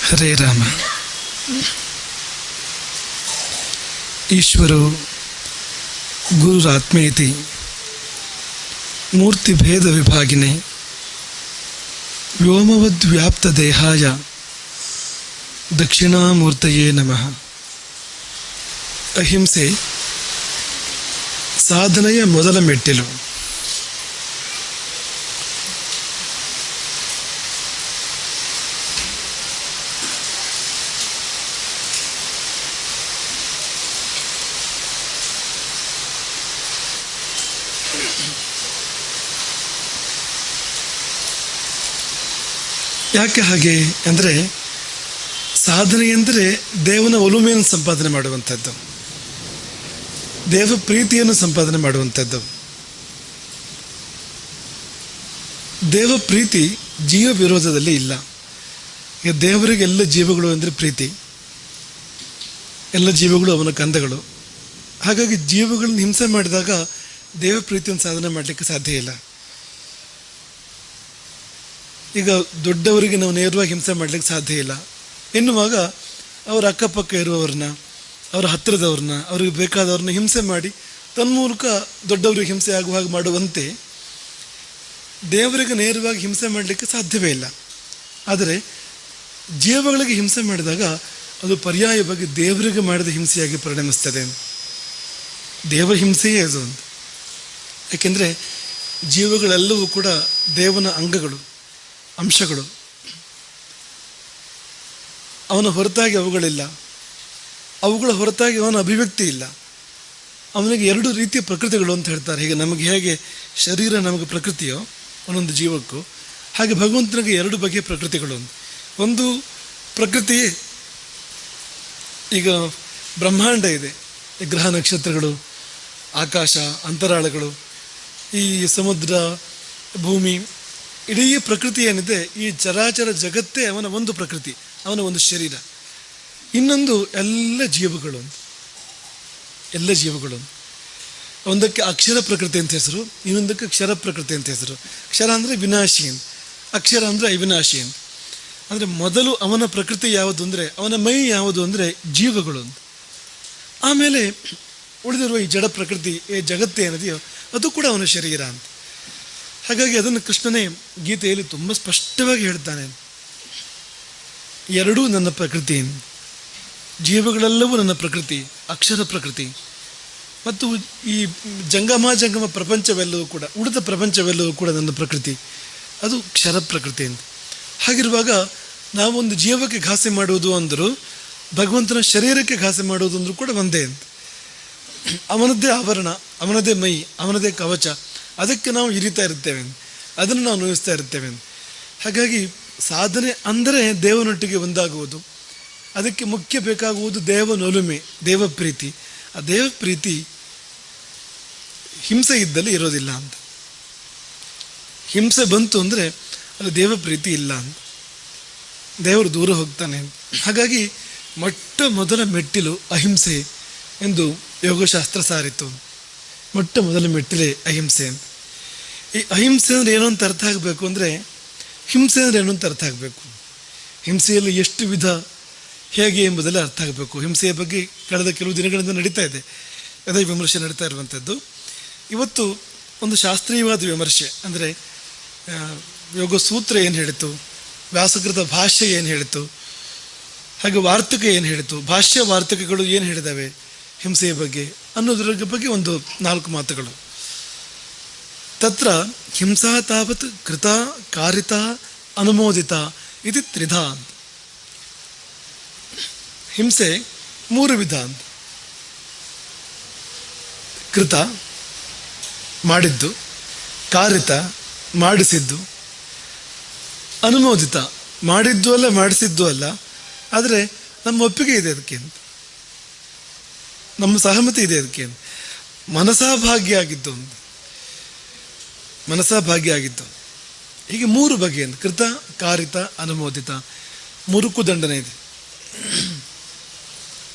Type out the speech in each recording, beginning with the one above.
ಹರೇ ರಾಮ. ಈಶ್ವರೋ ಗುರುರಾತ್ಮೇತಿ ಮೂರ್ತಿಭೇದ ವಿಭಾಗಿನೇ ವ್ಯೋಮವದ್ವ್ಯಾಪ್ತ ದೇಹಾಯ ದಕ್ಷಿಣಾಮೂರ್ತಯೇ ನಮಃ. ಅಹಿಂಸೆ ಸಾಧನೆಯ ಮೊದಲ ಮೆಟ್ಟಿಲು. ಯಾಕೆ ಹಾಗೆ ಅಂದರೆ, ಸಾಧನೆ ಎಂದರೆ ದೇವನ ಒಲುಮೆಯನ್ನು ಸಂಪಾದನೆ ಮಾಡುವಂಥದ್ದು, ದೇವ ಪ್ರೀತಿಯನ್ನು ಸಂಪಾದನೆ ಮಾಡುವಂಥದ್ದು. ದೇವ ಪ್ರೀತಿ ಜೀವ ವಿರೋಧದಲ್ಲಿ ಇಲ್ಲ. ಈಗ ದೇವರಿಗೆ ಎಲ್ಲ ಜೀವಗಳು ಅಂದರೆ ಪ್ರೀತಿ, ಎಲ್ಲ ಜೀವಗಳು ಅವನ ಕಂದಗಳು. ಹಾಗಾಗಿ ಜೀವಗಳನ್ನ ಹಿಂಸೆ ಮಾಡಿದಾಗ ದೇವ ಪ್ರೀತಿಯನ್ನು ಸಾಧನೆ ಮಾಡಲಿಕ್ಕೆ ಸಾಧ್ಯ ಇಲ್ಲ. ಈಗ ದೊಡ್ಡವರಿಗೆ ನಾವು ನೇರವಾಗಿ ಹಿಂಸೆ ಮಾಡಲಿಕ್ಕೆ ಸಾಧ್ಯ ಇಲ್ಲ ಎನ್ನುವಾಗ ಅವರ ಅಕ್ಕಪಕ್ಕ ಇರುವವ್ರನ್ನ, ಅವರ ಹತ್ತಿರದವ್ರನ್ನ, ಅವ್ರಿಗೆ ಬೇಕಾದವ್ರನ್ನ ಹಿಂಸೆ ಮಾಡಿ ತನ್ಮೂಲಕ ದೊಡ್ಡವರಿಗೆ ಹಿಂಸೆ ಆಗುವ ಹಾಗೆ ಮಾಡುವಂತೆ ದೇವರಿಗೆ ನೇರವಾಗಿ ಹಿಂಸೆ ಮಾಡಲಿಕ್ಕೆ ಸಾಧ್ಯವೇ ಇಲ್ಲ. ಆದರೆ ಜೀವಗಳಿಗೆ ಹಿಂಸೆ ಮಾಡಿದಾಗ ಅದು ಪರ್ಯಾಯವಾಗಿ ದೇವರಿಗೆ ಮಾಡಿದ ಹಿಂಸೆಯಾಗಿ ಪರಿಣಮಿಸ್ತದೆ. ದೇವ ಹಿಂಸೆಯೇ ಅದು. ಯಾಕೆಂದರೆ ಜೀವಗಳೆಲ್ಲವೂ ಕೂಡ ದೇವನ ಅಂಗಗಳು, ಅಂಶಗಳು. ಅವನ ಹೊರತಾಗಿ ಅವುಗಳಿಲ್ಲ, ಅವುಗಳ ಹೊರತಾಗಿ ಅವನ ಅಭಿವ್ಯಕ್ತಿ ಇಲ್ಲ. ಅವನಿಗೆ ಎರಡು ರೀತಿಯ ಪ್ರಕೃತಿಗಳು ಅಂತ ಹೇಳ್ತಾರೆ. ಹೀಗೆ ನಮಗೆ ಹೇಗೆ ಶರೀರ ನಮಗೆ ಪ್ರಕೃತಿಯೋ ಒಂದೊಂದು ಜೀವಕ್ಕೂ, ಹಾಗೆ ಭಗವಂತನಿಗೆ ಎರಡು ಬಗೆಯ ಪ್ರಕೃತಿಗಳು. ಒಂದು ಪ್ರಕೃತಿ, ಈಗ ಬ್ರಹ್ಮಾಂಡ ಇದೆ, ಈ ಗ್ರಹ ನಕ್ಷತ್ರಗಳು, ಆಕಾಶ, ಅಂತರಾಳಗಳು, ಈ ಸಮುದ್ರ, ಭೂಮಿ, ಇಡೀ ಪ್ರಕೃತಿ ಏನಿದೆ, ಈ ಚರಾಚರ ಜಗತ್ತೇ ಅವನ ಒಂದು ಪ್ರಕೃತಿ, ಅವನ ಒಂದು ಶರೀರ. ಇನ್ನೊಂದು ಎಲ್ಲ ಜೀವಗಳು, ಎಲ್ಲ ಜೀವಗಳು. ಒಂದಕ್ಕೆ ಅಕ್ಷರ ಪ್ರಕೃತಿ ಅಂತ ಹೆಸರು, ಇನ್ನೊಂದಕ್ಕೆ ಕ್ಷರ ಪ್ರಕೃತಿ ಅಂತ ಹೆಸರು. ಕ್ಷರ ಅಂದರೆ ವಿನಾಶಿ ಅಂತ, ಅಕ್ಷರ ಅಂದರೆ ಅವಿನಾಶಿ ಅಂತ. ಅಂದರೆ ಮೊದಲು ಅವನ ಪ್ರಕೃತಿ ಯಾವುದು ಅಂದರೆ, ಅವನ ಮೈ ಯಾವುದು ಅಂದರೆ ಜೀವಗಳು ಅಂತ. ಆಮೇಲೆ ಉಳಿದಿರುವ ಈ ಜಡ ಪ್ರಕೃತಿ, ಈ ಜಗತ್ತೇ ಏನಿದೆಯೋ ಅದು ಕೂಡ ಅವನ ಶರೀರ ಅಂತ. ಹಾಗಾಗಿ ಅದನ್ನು ಕೃಷ್ಣನೇ ಗೀತೆಯಲ್ಲಿ ತುಂಬ ಸ್ಪಷ್ಟವಾಗಿ ಹೇಳ್ತಾನೆ. ಎರಡೂ ನನ್ನ ಪ್ರಕೃತಿ, ಜೀವಗಳೆಲ್ಲವೂ ನನ್ನ ಪ್ರಕೃತಿ, ಅಕ್ಷರ ಪ್ರಕೃತಿ. ಮತ್ತು ಈ ಜಂಗಮ ಪ್ರಪಂಚವೆಲ್ಲವೂ ಕೂಡ, ಉಳಿದ ಪ್ರಪಂಚವೆಲ್ಲವೂ ಕೂಡ ನನ್ನ ಪ್ರಕೃತಿ, ಅದು ಕ್ಷರ ಪ್ರಕೃತಿ ಅಂತ. ಹಾಗಿರುವಾಗ ನಾವೊಂದು ಜೀವಕ್ಕೆ ಘಾಸಿ ಮಾಡುವುದು ಅಂದರೂ, ಭಗವಂತನ ಶರೀರಕ್ಕೆ ಘಾಸಿ ಮಾಡುವುದು ಅಂದರೂ ಕೂಡ ಒಂದೇ ಅಂತ. ಅವನದ್ದೇ ಆವರಣ, ಅವನದೇ ಮೈ, ಅವನದೇ ಕವಚ, ಅದಕ್ಕೆ ನಾವು ಇರಿತಾ ಇರ್ತೇವೆ, ಅದನ್ನು ನಾವು ನೋಯಿಸ್ತಾ ಇರ್ತೇವೆ. ಹಾಗಾಗಿ ಸಾಧನೆ ಅಂದರೆ ದೇವನೊಟ್ಟಿಗೆ ಒಂದಾಗುವುದು. ಅದಕ್ಕೆ ಮುಖ್ಯ ಬೇಕಾಗುವುದು ದೇವನೊಲುಮೆ, ದೇವ ಪ್ರೀತಿ. ಆ ದೇವ ಪ್ರೀತಿ ಹಿಂಸೆ ಇದ್ದಲ್ಲಿ ಇರೋದಿಲ್ಲ ಅಂತ. ಹಿಂಸೆ ಬಂತು ಅಂದರೆ ಅಲ್ಲಿ ದೇವ ಪ್ರೀತಿ ಇಲ್ಲ ಅಂತ, ದೇವರು ದೂರ ಹೋಗ್ತಾನೆ. ಹಾಗಾಗಿ ಮೊಟ್ಟ ಮೊದಲ ಮೆಟ್ಟಿಲು ಅಹಿಂಸೆ ಎಂದು ಯೋಗಶಾಸ್ತ್ರ ಸಾರಿತು. ಮೊಟ್ಟ ಮೊದಲ ಮೆಟ್ಟಿಲೆ ಅಹಿಂಸೆ. ಈ ಅಹಿಂಸೆ ಅಂದರೆ ಏನೋ ಅಂತ ಅರ್ಥ ಆಗಬೇಕು ಅಂದರೆ, ಹಿಂಸೆ ಅಂದರೆ ಏನೋ ಅಂತ ಅರ್ಥ ಆಗಬೇಕು. ಹಿಂಸೆಯಲ್ಲಿ ಎಷ್ಟು ವಿಧ, ಹೇಗೆ ಎಂಬುದೆಲ್ಲ ಅರ್ಥ ಆಗಬೇಕು. ಹಿಂಸೆಯ ಬಗ್ಗೆ ಕಳೆದ ಕೆಲವು ದಿನಗಳಿಂದ ನಡೀತಾ ಇದೆ, ಅದೇ ವಿಮರ್ಶೆ ನಡೀತಾ ಇರುವಂಥದ್ದು. ಇವತ್ತು ಒಂದು ಶಾಸ್ತ್ರೀಯವಾದ ವಿಮರ್ಶೆ ಅಂದರೆ, ಯೋಗ ಸೂತ್ರ ಏನು ಹೇಳಿತು, ವ್ಯಾಸಕೃತ ಭಾಷ್ಯ ಏನು ಹೇಳಿತು, ಹಾಗೆ ವಾರ್ತಿಕ ಏನು ಹೇಳಿತು, ಭಾಷ್ಯ ವಾರ್ತಿಕಗಳು ಏನು ಹೇಳಿದಾವೆ ಹಿಂಸೆಯ ಬಗ್ಗೆ ಅನ್ನೋದ್ರ ಬಗ್ಗೆ ಒಂದು 4 ಮಾತುಗಳು. ತತ್ರ ಹಿಂಸಾ ತಾವತ್ ಕೃತ ಕಾರಿತ ಅನುಮೋದಿತ ಇದು ತ್ರಿಧ ಅಂತ. ಹಿಂಸೆ 3 ವಿಧ ಅಂತ. ಕೃತ ಮಾಡಿದ್ದು, ಕಾರಿತ ಮಾಡಿಸಿದ್ದು, ಅನುಮೋದಿತ ಮಾಡಿದ್ದು ಅಲ್ಲ ಮಾಡಿಸಿದ್ದು ಅಲ್ಲ, ಆದರೆ ನಮ್ಮ ಒಪ್ಪಿಗೆ ಇದೆ ಅದಕ್ಕೆ ಅಂತ, ನಮ್ಮ ಸಹಮತಿ ಇದೆ ಅದಕ್ಕೆ. ಮನಸಾಭಾಗ್ಯ ಆಗಿದ್ದು ಅಂತ, ಮನಸಾಭಾಗ್ಯ ಆಗಿದ್ದು. ಹೀಗೆ 3 ಬಗೆ ಅಂತ, ಕೃತ, ಕಾರಿತ, ಅನುಮೋದಿತ. 3ಕ್ಕೂ ದಂಡನೆ ಇದೆ.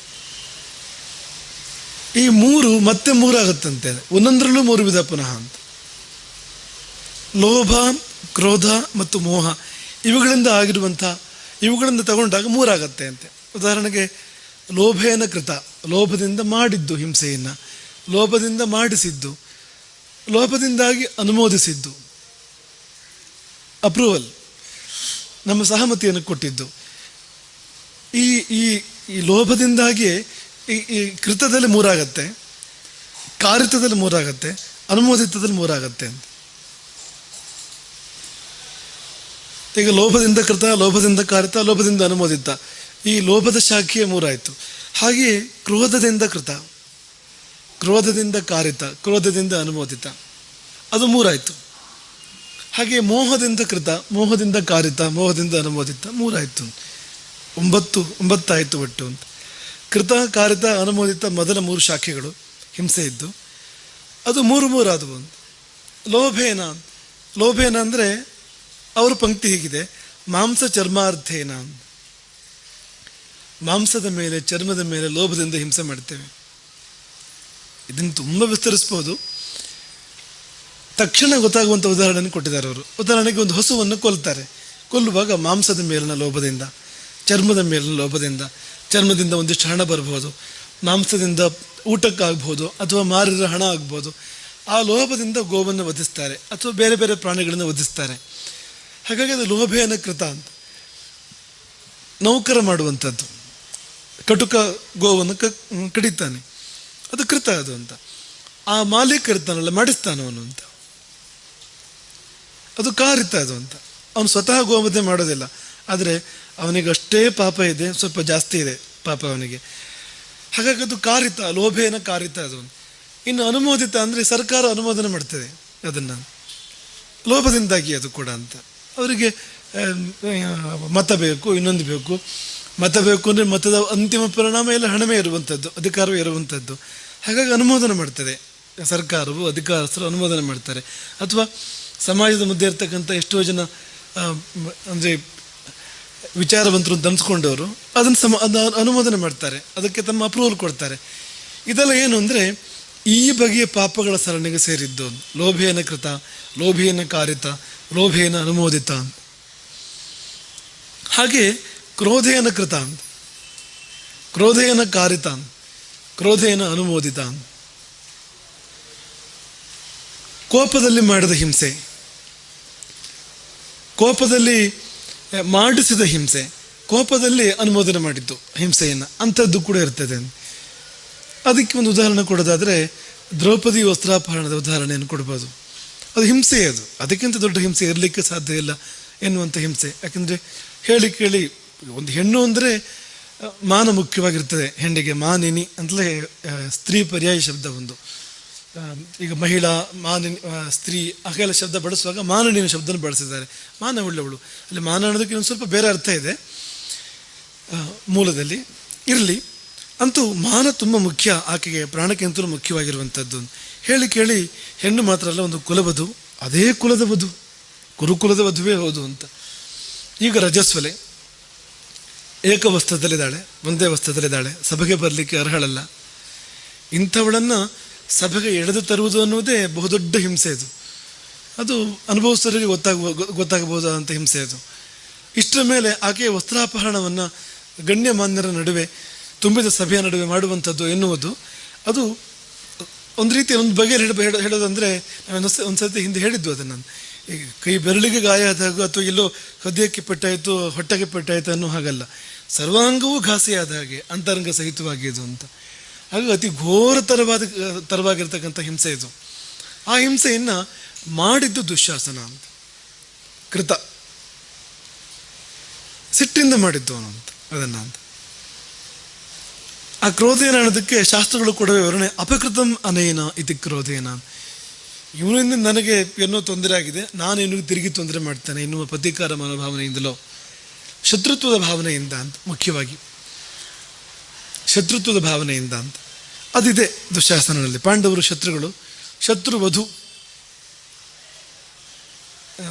ಈ 3 ಮತ್ತೆ 3 ಆಗುತ್ತಂತೆ, ಒಂದೊಂದರಲ್ಲೂ 3 ವಿಧ ಪುನಃ ಅಂತ. ಲೋಭ, ಕ್ರೋಧ ಮತ್ತು ಮೋಹ ಇವುಗಳಿಂದ ಆಗಿರುವಂಥ ಇವುಗಳನ್ನು ತಗೊಂಡಾಗ ಮೂರಾಗತ್ತೆ ಅಂತೆ. ಉದಾಹರಣೆಗೆ ಲೋಭೇನ ಕೃತ, ಲೋಭದಿಂದ ಮಾಡಿದ್ದು ಹಿಂಸೆಯನ್ನು, ಲೋಭದಿಂದ ಮಾಡಿಸಿದ್ದು, ಲೋಭದಿಂದಾಗಿ ಅನುಮೋದಿಸಿದ್ದು, ಅಪ್ರೂವಲ್, ನಮ್ಮ ಸಹಮತಿಯನ್ನು ಕೊಟ್ಟಿದ್ದು. ಈ ಈ ಈ ಲೋಭದಿಂದಾಗಿ ಈ ಕೃತದಲ್ಲಿ ಮೂರಾಗತ್ತೆ, ಕಾರಿತದಲ್ಲಿ ಮೂರಾಗತ್ತೆ, ಅನುಮೋದಿತದಲ್ಲಿ ಮೂರಾಗತ್ತೆ ಅಂತ. ಈಗ ಲೋಭದಿಂದ ಕೃತ, ಲೋಭದಿಂದ ಕಾರಿತ, ಲೋಭದಿಂದ ಅನುಮೋದಿತ, ಈ ಲೋಭದ ಶಾಖೆಯೇ ಮೂರಾಯಿತು. ಹಾಗೆಯೇ ಕ್ರೋಧದಿಂದ ಕೃತ, ಕ್ರೋಧದಿಂದ ಕಾರಿತ, ಕ್ರೋಧದಿಂದ ಅನುಮೋದಿತ, ಅದು ಮೂರಾಯಿತು. ಹಾಗೆ ಮೋಹದಿಂದ ಕೃತ, ಮೋಹದಿಂದ ಕಾರಿತ, ಮೋಹದಿಂದ ಅನುಮೋದಿತ, ಮೂರಾಯಿತು. 9 ಒಟ್ಟು ಅಂತ. ಕೃತ, ಕಾರಿತ, ಅನುಮೋದಿತ ಮೊದಲ 3 ಶಾಖೆಗಳು ಹಿಂಸೆ ಇದ್ದು, ಅದು 3 ಆದವು. ಲೋಭೇನ, ಲೋಭೇನ ಅಂದರೆ ಅವ್ರ ಪಂಕ್ತಿ ಹೀಗಿದೆ: ಮಾಂಸ ಚರ್ಮಾರ್ಥೇನ, ಮಾಂಸದ ಮೇಲೆ, ಚರ್ಮದ ಮೇಲೆ ಲೋಭದಿಂದ ಹಿಂಸೆ ಮಾಡ್ತೇವೆ. ಇದನ್ನು ತುಂಬ ವಿಸ್ತರಿಸ್ಬೋದು. ತಕ್ಷಣ ಗೊತ್ತಾಗುವಂಥ ಉದಾಹರಣೆಯನ್ನು ಕೊಟ್ಟಿದ್ದಾರೆ ಅವರು. ಉದಾಹರಣೆಗೆ ಒಂದು ಹಸುವನ್ನು ಕೊಲ್ತಾರೆ. ಕೊಲ್ಲುವಾಗ ಮಾಂಸದ ಮೇಲಿನ ಲೋಭದಿಂದ, ಚರ್ಮದ ಮೇಲಿನ ಲೋಭದಿಂದ, ಚರ್ಮದಿಂದ ಒಂದಿಷ್ಟು ಹಣ ಬರ್ಬೋದು, ಮಾಂಸದಿಂದ ಊಟಕ್ಕಾಗ್ಬೋದು, ಅಥವಾ ಮಾರಿದ ಹಣ ಆಗ್ಬೋದು. ಆ ಲೋಭದಿಂದ ಗೋವನ್ನು ವಧಿಸ್ತಾರೆ, ಅಥವಾ ಬೇರೆ ಬೇರೆ ಪ್ರಾಣಿಗಳನ್ನು ವಧಿಸ್ತಾರೆ. ಹಾಗಾಗಿ ಅದು ಲೋಭೇನ ಕೃತ ಅಂತ. ನೌಕರ ಮಾಡುವಂಥದ್ದು, ಕಟುಕ ಗೋವನ್ನು ಕಡಿತಾನೆ, ಅದು ಕೃತ ಅದು ಅಂತ. ಆ ಮಾಲೀಕ ಇರ್ತಾನಲ್ಲ, ಮಾಡಿಸ್ತಾನವನು ಅಂತ, ಅದು ಕಾರಿತ ಅದು ಅಂತ. ಅವನು ಸ್ವತಃ ಗೋವಧೆ ಮಾಡೋದಿಲ್ಲ, ಆದರೆ ಅವನಿಗೆ ಅಷ್ಟೇ ಪಾಪ ಇದೆ, ಸ್ವಲ್ಪ ಜಾಸ್ತಿ ಇದೆ ಪಾಪ ಅವನಿಗೆ. ಹಾಗಾಗಿ ಅದು ಕಾರಿತ, ಲೋಭೇನ ಕಾರಿತ ಅದು. ಇನ್ನು ಅನುಮೋದಿತ ಅಂದರೆ ಸರ್ಕಾರ ಅನುಮೋದನೆ ಮಾಡ್ತದೆ ಅದನ್ನು, ಲೋಭದಿಂದಾಗಿ ಅದು ಕೂಡ ಅಂತ. ಅವರಿಗೆ ಮತ ಬೇಕು, ಇನ್ನೊಂದು ಬೇಕು. ಮತ ಬೇಕು ಅಂದರೆ ಮತದ ಅಂತಿಮ ಪರಿಣಾಮ ಎಲ್ಲ ಹಣವೇ ಇರುವಂಥದ್ದು, ಅಧಿಕಾರವೇ ಇರುವಂಥದ್ದು. ಹಾಗಾಗಿ ಅನುಮೋದನೆ ಮಾಡ್ತದೆ ಸರ್ಕಾರವು, ಅಧಿಕಾರಸ್ಥರು ಅನುಮೋದನೆ ಮಾಡ್ತಾರೆ. ಅಥವಾ ಸಮಾಜದ ಮಧ್ಯೆ ಇರ್ತಕ್ಕಂಥ ಎಷ್ಟೋ ಜನ ಅಂದರೆ ವಿಚಾರವಂತರು ಅಂತ ಅನ್ಸ್ಕೊಂಡವರು ಅದನ್ನು ಅನುಮೋದನೆ ಮಾಡ್ತಾರೆ, ಅದಕ್ಕೆ ತಮ್ಮ ಅಪ್ರೂವಲ್ ಕೊಡ್ತಾರೆ. ಇದೆಲ್ಲ ಏನು ಅಂದರೆ ಈ ಬಗೆಯ ಪಾಪಗಳ ಸರಣಿಗೆ ಸೇರಿದ್ದು. ಲೋಭೇನ ಕೃತ, ಲೋಭೇನ ಕಾರಿತ, ಲೋಭೇನ ಅನುಮೋದಿತ. ಹಾಗೆ ಕ್ರೋಧೇನ ಕೃತ, ಕ್ರೋಧೇನ ಕಾರಿತ, ಕ್ರೋಧೇನ ಅನುಮೋದಿತ. ಕೋಪದಲ್ಲಿ ಮಾಡಿದ ಹಿಂಸೆ, ಕೋಪದಲ್ಲಿ ಮಾಡಿಸಿದ ಹಿಂಸೆ, ಕೋಪದಲ್ಲಿ ಅನುಮೋದನೆ ಮಾಡಿದ್ದು ಹಿಂಸೆಯನ್ನು, ಅಂಥದ್ದು ಕೂಡ ಇರ್ತದೆ. ಅದಕ್ಕೆ ಒಂದು ಉದಾಹರಣೆ ಕೊಡೋದಾದರೆ ದ್ರೌಪದಿ ವಸ್ತ್ರಾಪಹರಣದ ಉದಾಹರಣೆಯನ್ನು ಕೊಡ್ಬೋದು. ಅದು ಹಿಂಸೆ, ಅದು ಅದಕ್ಕಿಂತ ದೊಡ್ಡ ಹಿಂಸೆ ಇರಲಿಕ್ಕೆ ಸಾಧ್ಯ ಇಲ್ಲ ಎನ್ನುವಂಥ ಹಿಂಸೆ. ಯಾಕೆಂದರೆ ಹೇಳಿ ಕೇಳಿ ಒಂದು ಹೆಣ್ಣು ಅಂದರೆ ಮಾನ ಮುಖ್ಯವಾಗಿರ್ತದೆ. ಹೆಣ್ಣಿಗೆ ಮಾನಿನಿ ಅಂತಲೇ ಸ್ತ್ರೀ ಪರ್ಯಾಯ ಶಬ್ದ ಒಂದು. ಈಗ ಮಹಿಳಾ, ಮಾನಿನಿ, ಸ್ತ್ರೀ ಹಾಗೆಲ್ಲ ಶಬ್ದ ಬಳಸುವಾಗ ಮಾನನಿನ ಶಬ್ದನ ಬಳಸಿದ್ದಾರೆ. ಮಾನ ಉಳ್ಳವಳು, ಅಲ್ಲಿ ಮಾನ ಅನ್ನೋದಕ್ಕೆ ಇನ್ನೊಂದು ಸ್ವಲ್ಪ ಬೇರೆ ಅರ್ಥ ಇದೆ ಮೂಲದಲ್ಲಿ. ಇರಲಿ, ಅಂತೂ ಮಾನ ತುಂಬ ಮುಖ್ಯ, ಆಕೆಗೆ ಪ್ರಾಣಕ್ಕಿಂತಲೂ ಮುಖ್ಯವಾಗಿರುವಂಥದ್ದು. ಹೇಳಿ ಕೇಳಿ ಹೆಣ್ಣು ಮಾತ್ರ ಅಲ್ಲ, ಒಂದು ಕುಲವಧು, ಅದೇ ಕುಲದ ವಧು, ಕುರುಕುಲದ ವಧುವೇ ಹೌದು ಅಂತ. ಈಗ ರಜಸ್ವಲೆ ಏಕವಸ್ತ್ರದಲ್ಲಿದ್ದಾಳೆ, ಒಂದೇ ವಸ್ತ್ರದಲ್ಲಿದ್ದಾಳೆ, ಸಭೆಗೆ ಬರಲಿಕ್ಕೆ ಅರ್ಹಳಲ್ಲ. ಇಂಥವಳನ್ನು ಸಭೆಗೆ ಎಳೆದು ತರುವುದು ಅನ್ನುವುದೇ ಬಹುದೊಡ್ಡ ಹಿಂಸೆ. ಅದು ಅನುಭವಿಸೋರಿಗೆ ಗೊತ್ತಾಗಬಹುದಾದಂಥ ಹಿಂಸೆ ಅದು. ಇಷ್ಟರ ಮೇಲೆ ಆಕೆಯ ವಸ್ತ್ರಾಪಹರಣವನ್ನು ಗಣ್ಯಮಾನ್ಯರ ನಡುವೆ, ತುಂಬಿದ ಸಭೆಯ ನಡುವೆ ಮಾಡುವಂಥದ್ದು ಎನ್ನುವುದು ಅದು ಒಂದು ರೀತಿ ಒಂದು ಬಗೆಯಲ್ಲಿ ಹೇಳೋದಂದರೆ, ಒಂದು ಸರ್ತಿ ಹಿಂದೆ ಹೇಳಿದ್ದು ಅದನ್ನು. ಈಗ ಕೈ ಬೆರಳಿಗೆ ಗಾಯ ಆದಾಗ ಅಥವಾ ಎಲ್ಲೋ ಹೃದಯಕ್ಕೆ ಪೆಟ್ಟಾಯಿತು, ಹೊಟ್ಟೆಗೆ ಪೆಟ್ಟಾಯಿತು ಅನ್ನೋ ಹಾಗಲ್ಲ, ಸರ್ವಾಂಗವೂ ಘಾಸಿಯಾದ ಹಾಗೆ ಅಂತರಂಗ ಸಹಿತವಾಗಿ ಇದು ಅಂತ. ಹಾಗಾಗಿ ಅತಿ ತರವಾಗಿರ್ತಕ್ಕಂಥ ಹಿಂಸೆ ಇದು. ಆ ಹಿಂಸೆಯನ್ನು ಮಾಡಿದ್ದು ದುಶ್ಯಾಸನ ಅಂತ, ಕೃತ, ಸಿಟ್ಟಿಂದ ಮಾಡಿದ್ದು ಅವನು ಅಂತ ಅದನ್ನು ಅಂತ. ಆ ಕ್ರೋಧೇನ ಅನ್ನೋದಕ್ಕೆ ಶಾಸ್ತ್ರಗಳು ಕೊಡುವ ವಿವರಣೆ ಅಪಕೃತಂ ಅನೇನ ಇತಿ ಕ್ರೋಧೇನ. ಇವನಿಂದ ನನಗೆ ಏನೋ ತೊಂದರೆ ಆಗಿದೆ, ನಾನು ಇನ್ನೂ ತಿರುಗಿ ತೊಂದರೆ ಮಾಡ್ತೇನೆ ಎನ್ನುವ ಪ್ರತೀಕಾರ ಮನೋಭಾವನೆಯಿಂದಲೋ, ಶತ್ರುತ್ವದ ಭಾವನೆಯಿಂದ ಅಂತ, ಮುಖ್ಯವಾಗಿ ಶತ್ರುತ್ವದ ಭಾವನೆಯಿಂದ ಅಂತ ಅದಿದೆ ದುಶ್ಯಾಸನಲ್ಲಿ. ಪಾಂಡವರು ಶತ್ರುಗಳು, ಶತ್ರು ವಧು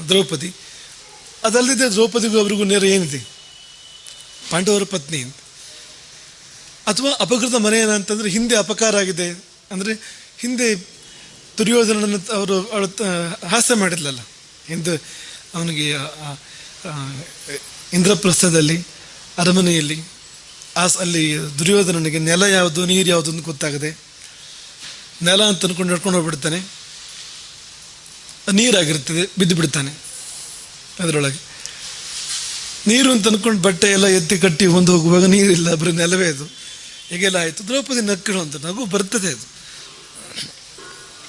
ದ್ರೌಪದಿ. ಅದಲ್ಲದೆ ದ್ರೌಪದಿಗೂ ಅವರಿಗೂ ನೇರ ಏನಿದೆ, ಪಾಂಡವರ ಪತ್ನಿ ಅಂತ. ಅಥವಾ ಅಪಕೃತ ಮನೆಯನ ಅಂತಂದರೆ ಹಿಂದೆ ಅಪಕಾರ ಆಗಿದೆ ಅಂದರೆ, ಹಿಂದೆ ದುರ್ಯೋಧನನ್ನು ಅವಳು ಹಾಸ್ಯ ಮಾಡಿದ್ಲಲ್ಲ, ಹಿಂದೆ ಅವನಿಗೆ ಇಂದ್ರಪ್ರಸ್ಥದಲ್ಲಿ ಅರಮನೆಯಲ್ಲಿ ಅಲ್ಲಿ ದುರ್ಯೋಧನನಿಗೆ ನೆಲ ಯಾವುದು ನೀರು ಯಾವುದು ಅಂತ ಗೊತ್ತಾಗದೆ ನೆಲ ಅಂತ ಅನ್ಕೊಂಡು ನಡ್ಕೊಂಡು ಹೋಗ್ಬಿಡ್ತಾನೆ. ನೀರಾಗಿರ್ತದೆ, ಬಿದ್ದು ಬಿಡ್ತಾನೆ ಅದರೊಳಗೆ. ನೀರು ಅಂತ ಅಂದ್ಕೊಂಡು ಬಟ್ಟೆ ಎಲ್ಲ ಎತ್ತಿ ಕಟ್ಟಿ ಒಂದು ಹೋಗುವಾಗ ನೀರಿಲ್ಲ, ಬರೀ ನೆಲವೇ ಅದು. ಹೀಗೆಲ್ಲ ಆಯಿತು. ದ್ರೌಪದಿ ನಕ್ಕಳು ಅಂತ. ನಗು ಬರ್ತದೆ, ಅದು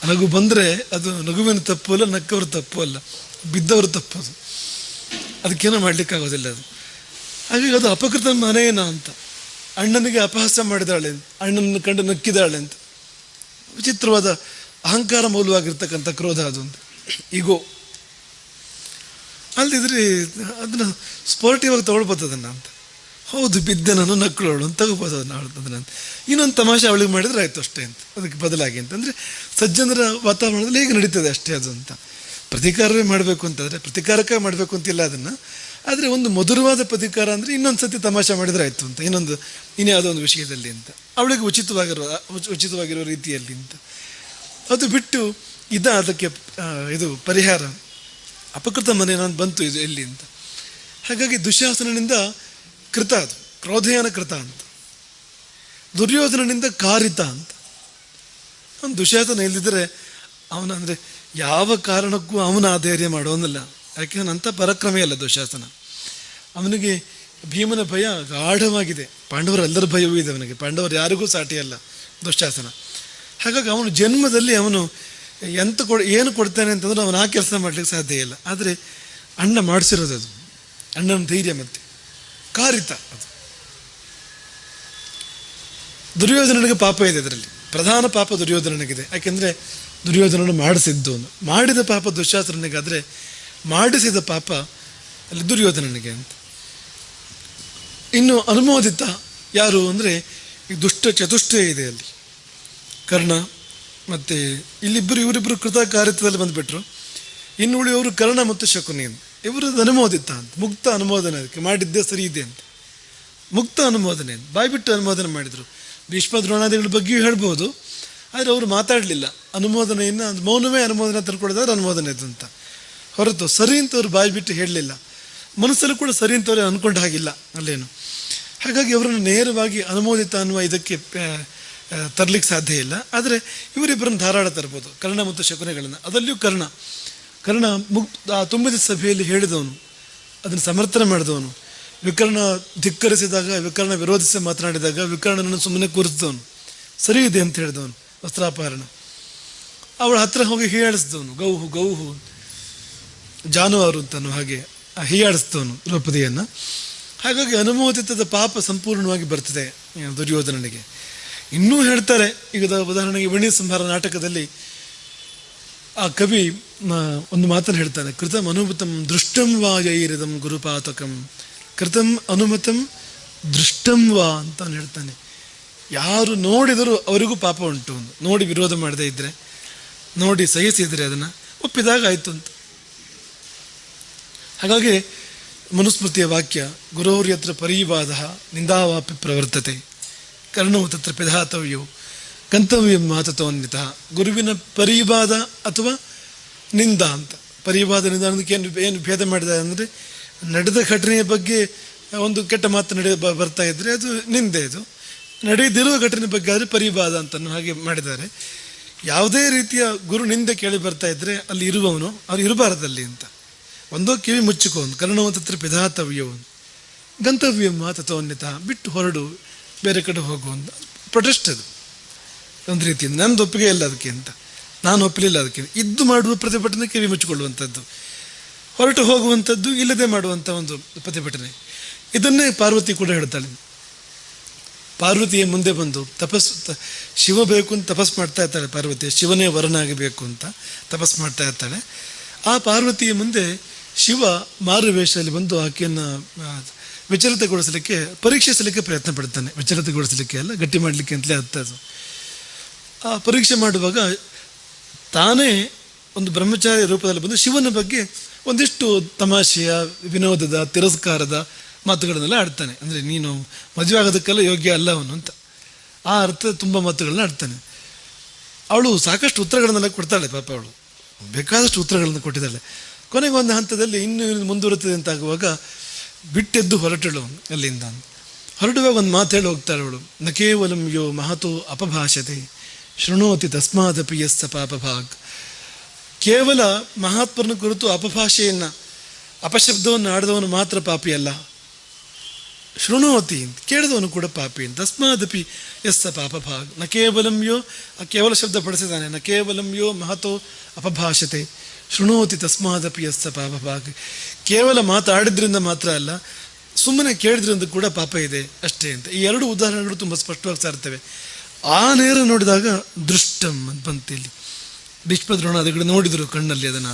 ನಗು ಬಂದರೆ ಅದು ನಗುವಿನ ತಪ್ಪು ಅಲ್ಲ, ನಕ್ಕವ್ರ ತಪ್ಪು ಅಲ್ಲ, ಬಿದ್ದವ್ರ ತಪ್ಪು ಅದು. ಅದಕ್ಕೇನೋ ಮಾಡಲಿಕ್ಕಾಗೋದಿಲ್ಲ ಅದು. ಹಾಗಾಗಿ ಅದು ಅಪಕೃತ ಮನೆಯೇನ ಅಂತ. ಅಣ್ಣನಿಗೆ ಅಪಹಾಸ್ಯ ಮಾಡಿದಾಳೆ ಅಂತ, ಅಣ್ಣನ ಕಂಡು ನಕ್ಕಿದಾಳೆ ಅಂತ. ವಿಚಿತ್ರವಾದ ಅಹಂಕಾರ ಮೂಲವಾಗಿರ್ತಕ್ಕಂಥ ಕ್ರೋಧ ಅದು ಅಂತ, ಈಗೋ. ಅಲ್ದಿದ್ರೆ ಅದನ್ನು ಸ್ಪೋರ್ಟಿವ್ ಆಗಿ ತೊಗೊಳ್ಬೋದು ಅದನ್ನು ಅಂತ. ಹೌದು, ಬಿದ್ದೆ ನಾನು ನಕ್ಕಳವಳು ಅಂತ ತಗೋಬೋದು ಅದನ್ನು. ಇನ್ನೊಂದು ತಮಾಷೆ ಅವಳಿಗೆ ಮಾಡಿದರೆ ಆಯಿತು ಅಷ್ಟೇ ಅಂತ, ಅದಕ್ಕೆ ಬದಲಾಗಿ ಅಂತಂದರೆ ಸಜ್ಜನರ ವಾತಾವರಣದಲ್ಲಿ ಹೇಗೆ ನಡೀತದೆ ಅಷ್ಟೇ ಅದು ಅಂತ. ಪ್ರತಿಕಾರವೇ ಮಾಡಬೇಕು ಅಂತಂದರೆ ಪ್ರತಿಕಾರಕ್ಕೆ ಮಾಡಬೇಕು ಅಂತಿಲ್ಲ ಅದನ್ನು. ಆದರೆ ಒಂದು ಮಧುರವಾದ ಪ್ರತಿಕಾರ ಅಂದರೆ ಇನ್ನೊಂದು ಸತಿ ತಮಾಷೆ ಮಾಡಿದರೆ ಆಯಿತು ಅಂತ, ಇನ್ಯಾವುದೋ ಒಂದು ವಿಷಯದಲ್ಲಿ ಅಂತ, ಅವಳಿಗೆ ಉಚಿತವಾಗಿರೋ ರೀತಿಯಲ್ಲಿ ಅಂತ. ಅದು ಬಿಟ್ಟು ಅದಕ್ಕೆ ಇದು ಪರಿಹಾರ ಅಪಕೃತ ಮನೆ ನಾನು ಬಂತು ಇದು ಎಲ್ಲಿ ಅಂತ. ಹಾಗಾಗಿ ದುಶ್ಯಾಸನನಿಂದ ಕೃತ, ಅದು ಕ್ರೋಧಯಾನ ಕೃತ ಅಂತ. ದುರ್ಯೋಧನನಿಂದ ಕಾರಿತ ಅಂತ. ಅವನು ದುಶ್ಯಾಸನ ಇಲ್ಲದಿದ್ದರೆ ಅವನಂದರೆ ಯಾವ ಕಾರಣಕ್ಕೂ ಅವನ ಆಧೈರ್ಯ ಮಾಡೋನಲ್ಲ. ಯಾಕೆ ಅವನಂಥ ಪರಾಕ್ರಮೇ ಅಲ್ಲ ದುಶ್ಯಾಸನ. ಅವನಿಗೆ ಭೀಮನ ಭಯ ಗಾಢವಾಗಿದೆ, ಪಾಂಡವರೆಲ್ಲರ ಭಯವೂ ಇದೆ ಅವನಿಗೆ. ಪಾಂಡವರು ಯಾರಿಗೂ ಸಾಟಿ ಅಲ್ಲ ದುಶ್ಯಾಸನ. ಹಾಗಾಗಿ ಅವನು ಜನ್ಮದಲ್ಲಿ ಅವನು ಏನು ಕೊಡ್ತಾನೆ ಅಂತಂದ್ರೆ ಅವನು ಆ ಕೆಲಸ ಮಾಡಲಿಕ್ಕೆ ಸಾಧ್ಯ ಇಲ್ಲ. ಆದರೆ ಅಣ್ಣ ಮಾಡಿಸಿರೋದು ಅದು, ಅಣ್ಣನ ಧೈರ್ಯ ಮತ್ತು ಕಾರಿತ ಅದು. ದುರ್ಯೋಧನನಿಗೆ ಪಾಪ ಇದೆ ಅದರಲ್ಲಿ, ಪ್ರಧಾನ ಪಾಪ ದುರ್ಯೋಧನನಿಗಿದೆ. ಯಾಕೆಂದರೆ ದುರ್ಯೋಧನನು ಮಾಡಿಸಿದ್ದವನು. ಮಾಡಿದ ಪಾಪ ದುಶ್ಯಾಸನನಿಗಾದರೆ ಮಾಡಿಸಿದ ಪಾಪ ಅಲ್ಲಿ ದುರ್ಯೋಧನನಿಗೆ ಅಂತ. ಇನ್ನು ಅನುಮೋದಿತ ಯಾರು ಅಂದರೆ ಈ ದುಷ್ಟ ಚತುಷ್ಟಯ ಇದೆ ಅಲ್ಲಿ, ಕರ್ಣ ಮತ್ತು ಇವರಿಬ್ಬರು ಕೃತಕಾರಿತ್ವದಲ್ಲಿ ಬಂದುಬಿಟ್ರು. ಇನ್ನು ಉಳಿಯವರು ಕರ್ಣ ಮತ್ತು ಶಕುನಿ. ಇವರದ್ದು ಅನುಮೋದಿತ ಅಂತ, ಮುಕ್ತ ಅನುಮೋದನೆ. ಅದಕ್ಕೆ ಮಾಡಿದ್ದೇ ಸರಿ ಇದೆ ಅಂತ, ಮುಕ್ತ ಅನುಮೋದನೆ ಅಂತ ಬಾಯ್ಬಿಟ್ಟು ಅನುಮೋದನೆ ಮಾಡಿದರು. ಭೀಷ್ಮ ದ್ರೋಣಾದಿಗಳ ಬಗ್ಗೆಯೂ ಹೇಳ್ಬೋದು, ಆದರೆ ಅವರು ಮಾತಾಡಲಿಲ್ಲ. ಅನುಮೋದನೆಯನ್ನು ಮೌನವೇ ಅನುಮೋದನೆ ತಂದ್ಕೊಡಿದ್ರೆ ಅನುಮೋದನೆ ಅದು ಅಂತ ಹೊರತು ಸರಿ ಅಂತವ್ರು ಬಾಯ್ಬಿಟ್ಟು ಹೇಳಲಿಲ್ಲ. ಮನಸ್ಸಲ್ಲೂ ಕೂಡ ಸರಿ ಅಂತವ್ರೆ ಅಂದ್ಕೊಂಡು ಹಾಗಿಲ್ಲ ಅಲ್ಲೇನು. ಹಾಗಾಗಿ ಅವರನ್ನು ನೇರವಾಗಿ ಅನುಮೋದಿತ ಅನ್ನುವ ಇದಕ್ಕೆ ತರಲಿಕ್ಕೆ ಸಾಧ್ಯ ಇಲ್ಲ. ಆದರೆ ಇವರಿಬ್ಬರನ್ನು ಧಾರಾಳ ತರ್ಬೋದು, ಕರ್ಣ ಮತ್ತು ಶಕುನಿಗಳನ್ನು. ಅದರಲ್ಲಿಯೂ ಕರ್ಣ ತುಂಬಿದ ಸಭೆಯಲ್ಲಿ ಹೇಳಿದವನು, ಅದನ್ನು ಸಮರ್ಥನೆ ಮಾಡಿದವನು. ವಿಕರ್ಣ ಧಿಕ್ಕರಿಸಿದಾಗ, ವಿಕರ್ಣ ವಿರೋಧಿಸಿ ಮಾತನಾಡಿದಾಗ ವಿಕರ್ಣನನ್ನು ಸುಮ್ಮನೆ ಕೂರಿಸಿದವನು, ಸರಿ ಇದೆ ಅಂತ ಹೇಳಿದವನು. ವಸ್ತ್ರಾಪಹರಣ ಅವಳ ಹತ್ರ ಹೋಗಿ ಹೀಯಾಡಿಸಿದವನು, ಗೌಹು ಜಾನುವಾರು ಅಂತನೋ ಹಾಗೆ ಹೀಯಾಡಿಸಿದವನು ದ್ರೌಪದಿಯನ್ನು. ಹಾಗಾಗಿ ಅನುಮೋದಿತದ ಪಾಪ ಸಂಪೂರ್ಣವಾಗಿ ಬರ್ತದೆ ದುರ್ಯೋಧನನಿಗೆ. ಇನ್ನೂ ಹೇಳ್ತಾರೆ, ಈಗ ಉದಾಹರಣೆಗೆ ವೀಣಿ ಸಂಹಾರ ನಾಟಕದಲ್ಲಿ ಆ ಕವಿ ಒಂದು ಮಾತನ್ನು ಹೇಳ್ತಾನೆ, ಕೃತಂ ಅನುಮತಂ ದೃಷ್ಟಂ ವಾ ಯೈರಿದಂ ಗುರುಪಾತಕಂ, ಕೃತಂ ಅನುಮತಂ ದೃಷ್ಟಂ ವಾ ಅಂತ ಹೇಳ್ತಾನೆ. ಯಾರು ನೋಡಿದರೂ ಅವರಿಗೂ ಪಾಪ ಉಂಟು. ನೋಡಿ ವಿರೋಧ ಮಾಡದೇ ಇದ್ದರೆ, ನೋಡಿ ಸಹಿಸಿದರೆ ಅದನ್ನು ಒಪ್ಪಿದಾಗ ಆಯಿತು ಅಂತ. ಹಾಗಾಗಿ ಮನುಸ್ಮೃತಿಯ ವಾಕ್ಯ, ಗುರೋರ್ಯತ್ರ ಪರೀವಾದ ನಿಂದಾವಾಪಿ ಪ್ರವರ್ತತೆ ಕರ್ಣವು ತತ್ರ ಪಿಧಾತವ್ಯವು ಗಂತವ್ಯ ಮಾತತೋನ್ವಿತ. ಗುರುವಿನ ಪರಿವಾದ ಅಥವಾ ನಿಂದ ಅಂತ. ಪರಿವಾದ ನಿಂದ ಅನ್ನೋದಕ್ಕೆ ಏನು ಭೇದ ಮಾಡಿದ್ದಾರೆ ಅಂದರೆ, ನಡೆದ ಘಟನೆಯ ಬಗ್ಗೆ ಒಂದು ಕೆಟ್ಟ ಮಾತು ಬರ್ತಾ ಇದ್ದರೆ ಅದು ನಿಂದೆ, ಅದು ನಡೆಯದಿರುವ ಘಟನೆ ಬಗ್ಗೆ ಆದರೆ ಪರಿವಾದ ಅಂತ ಹಾಗೆ ಮಾಡಿದ್ದಾರೆ. ಯಾವುದೇ ರೀತಿಯ ಗುರು ನಿಂದೆ ಕೇಳಿ ಬರ್ತಾ ಇದ್ದರೆ ಅಲ್ಲಿ ಇರುವವನು ಅವ್ರು ಇರಬಾರದಲ್ಲಿ ಅಂತ. ಒಂದೋ ಕಿವಿ ಮುಚ್ಚಿಕೋನು, ಕರ್ಣವ ತತ್ರ ಪಿಧಾತವ್ಯವನು ಗಂತವ್ಯ ಮಾತತೋನ್ಯತ, ಬಿಟ್ಟು ಹೊರಡು, ಬೇರೆ ಕಡೆ ಹೋಗುವಂತ ಪ್ರೊಟೆಸ್ಟ್. ಅದು ಒಂದು ರೀತಿಯಿಂದ ನನ್ನದು ಒಪ್ಪಿಗೆ ಇಲ್ಲ ಅದಕ್ಕೆ ಅಂತ, ನಾನು ಒಪ್ಪಲಿಲ್ಲ ಅದಕ್ಕೆ. ಇದ್ದು ಮಾಡುವ ಪ್ರತಿಭಟನೆ ಕಿವಿ ಮುಚ್ಚಿಕೊಳ್ಳುವಂಥದ್ದು, ಹೊರಟು ಹೋಗುವಂಥದ್ದು, ಇಲ್ಲದೆ ಮಾಡುವಂಥ ಒಂದು ಪ್ರತಿಭಟನೆ. ಇದನ್ನೇ ಪಾರ್ವತಿ ಕೂಡ ಹೇಳ್ತಾಳೆ. ಪಾರ್ವತಿಯ ಮುಂದೆ ಬಂದು ಶಿವ ಬೇಕು ಅಂತ ತಪಸ್ ಮಾಡ್ತಾ ಇರ್ತಾಳೆ ಪಾರ್ವತಿ. ಶಿವನೇ ವರನಾಗಬೇಕು ಅಂತ ತಪಸ್ ಮಾಡ್ತಾ ಇರ್ತಾಳೆ. ಆ ಪಾರ್ವತಿಯ ಮುಂದೆ ಶಿವ ಮಾರುವೇಷದಲ್ಲಿ ಬಂದು ಆಕೆಯನ್ನು ವಿಚಲಿತಗೊಳಿಸಲಿಕ್ಕೆ, ಪರೀಕ್ಷಿಸಲಿಕ್ಕೆ ಪ್ರಯತ್ನ ಪಡ್ತಾನೆ. ವಿಚಲಿತಗೊಳಿಸಲಿಕ್ಕೆ ಅಲ್ಲ, ಗಟ್ಟಿ ಮಾಡಲಿಕ್ಕೆ ಅಂತಲೇ ಅದು. ಆ ಪರೀಕ್ಷೆ ಮಾಡುವಾಗ ತಾನೇ ಒಂದು ಬ್ರಹ್ಮಚಾರಿ ರೂಪದಲ್ಲಿ ಬಂದು ಶಿವನ ಬಗ್ಗೆ ಒಂದಿಷ್ಟು ತಮಾಷೆಯ, ವಿನೋದದ, ತಿರಸ್ಕಾರದ ಮಾತುಗಳನ್ನೆಲ್ಲ ಆಡ್ತಾನೆ. ಅಂದರೆ ನೀನು ಮದುವೆ ಆಗೋದಕ್ಕೆಲ್ಲ ಯೋಗ್ಯ ಅಲ್ಲ ಅವನು ಅಂತ, ಆ ಅರ್ಥ ತುಂಬ ಮಾತುಗಳನ್ನ ಆಡ್ತಾನೆ. ಅವಳು ಸಾಕಷ್ಟು ಉತ್ತರಗಳನ್ನೆಲ್ಲ ಕೊಡ್ತಾಳೆ. ಪಾಪ ಅವಳು ಬೇಕಾದಷ್ಟು ಉತ್ತರಗಳನ್ನು ಕೊಟ್ಟಿದ್ದಾಳೆ. ಕೊನೆಗೆ ಒಂದು ಹಂತದಲ್ಲಿ ಇನ್ನೂ ಮುಂದುವರುತ್ತದೆ ಅಂತಾಗುವಾಗ ಬಿಟ್ಟೆದ್ದು ಹೊರಟಳು ಅಲ್ಲಿಂದ. ಹೊರಡುವಾಗ ಒಂದು ಮಾತು ಹೇಳಿ ಹೋಗ್ತಾಳೆ ಅವಳು, ನ ಕೇವಲಂ ಯೋ ಮಹತೋ ಅಪಭಾಷತೆ ಶೃಣೋತಿ ತಸ್ಮಾದಪಿ ಯಸ್ಸ ಪಾಪಭಾಗ್. ಕೇವಲ ಮಹಾತ್ಮರನ ಕುರಿತು ಅಪಭಾಷೆಯನ್ನು, ಅಪಶಬ್ದವನ್ನು ಆಡಿದವನು ಮಾತ್ರ ಪಾಪಿಯಲ್ಲ, ಶೃಣೋತಿ ಕೇಳಿದವನು ಕೂಡ ಪಾಪಿ. ತಸ್ಮಾದಪಿ ಯಸ್ಸ ಪಾಪಭಾಗ್. ನ ಕೇವಲಂ ಯೋ, ಆ ಕೇವಲ ಶಬ್ದ ಪಡಿಸಿದ್ದಾನೆ, ನ ಕೇವಲಂ ಯೋ ಮಹತೋ ಅಪಭಾಷತೆ ಶೃಣೋತಿ ತಸ್ಮಾದಪಿ ಯಸ್ಸ ಪಾಪಭಾಗ್. ಕೇವಲ ಮಾತಾಡಿದ್ರಿಂದ ಮಾತ್ರ ಅಲ್ಲ, ಸುಮ್ಮನೆ ಕೇಳಿದ್ರಿಂದ ಕೂಡ ಪಾಪ ಇದೆ ಅಷ್ಟೇ ಅಂತ. ಈ ಎರಡು ಉದಾಹರಣೆಗಳು ತುಂಬ ಸ್ಪಷ್ಟವಾಗಿ ಸಾರ್ತವೆ. ಆ ನೇರ ನೋಡಿದಾಗ ದೃಷ್ಟಂ ಅಂತ ಬಂತು ಇಲ್ಲಿ. ಭೀಷ್ಮದ್ರೋಣಾದಿಗಳು ನೋಡಿದರು ಕಣ್ಣಲ್ಲಿ ಅದನ್ನು.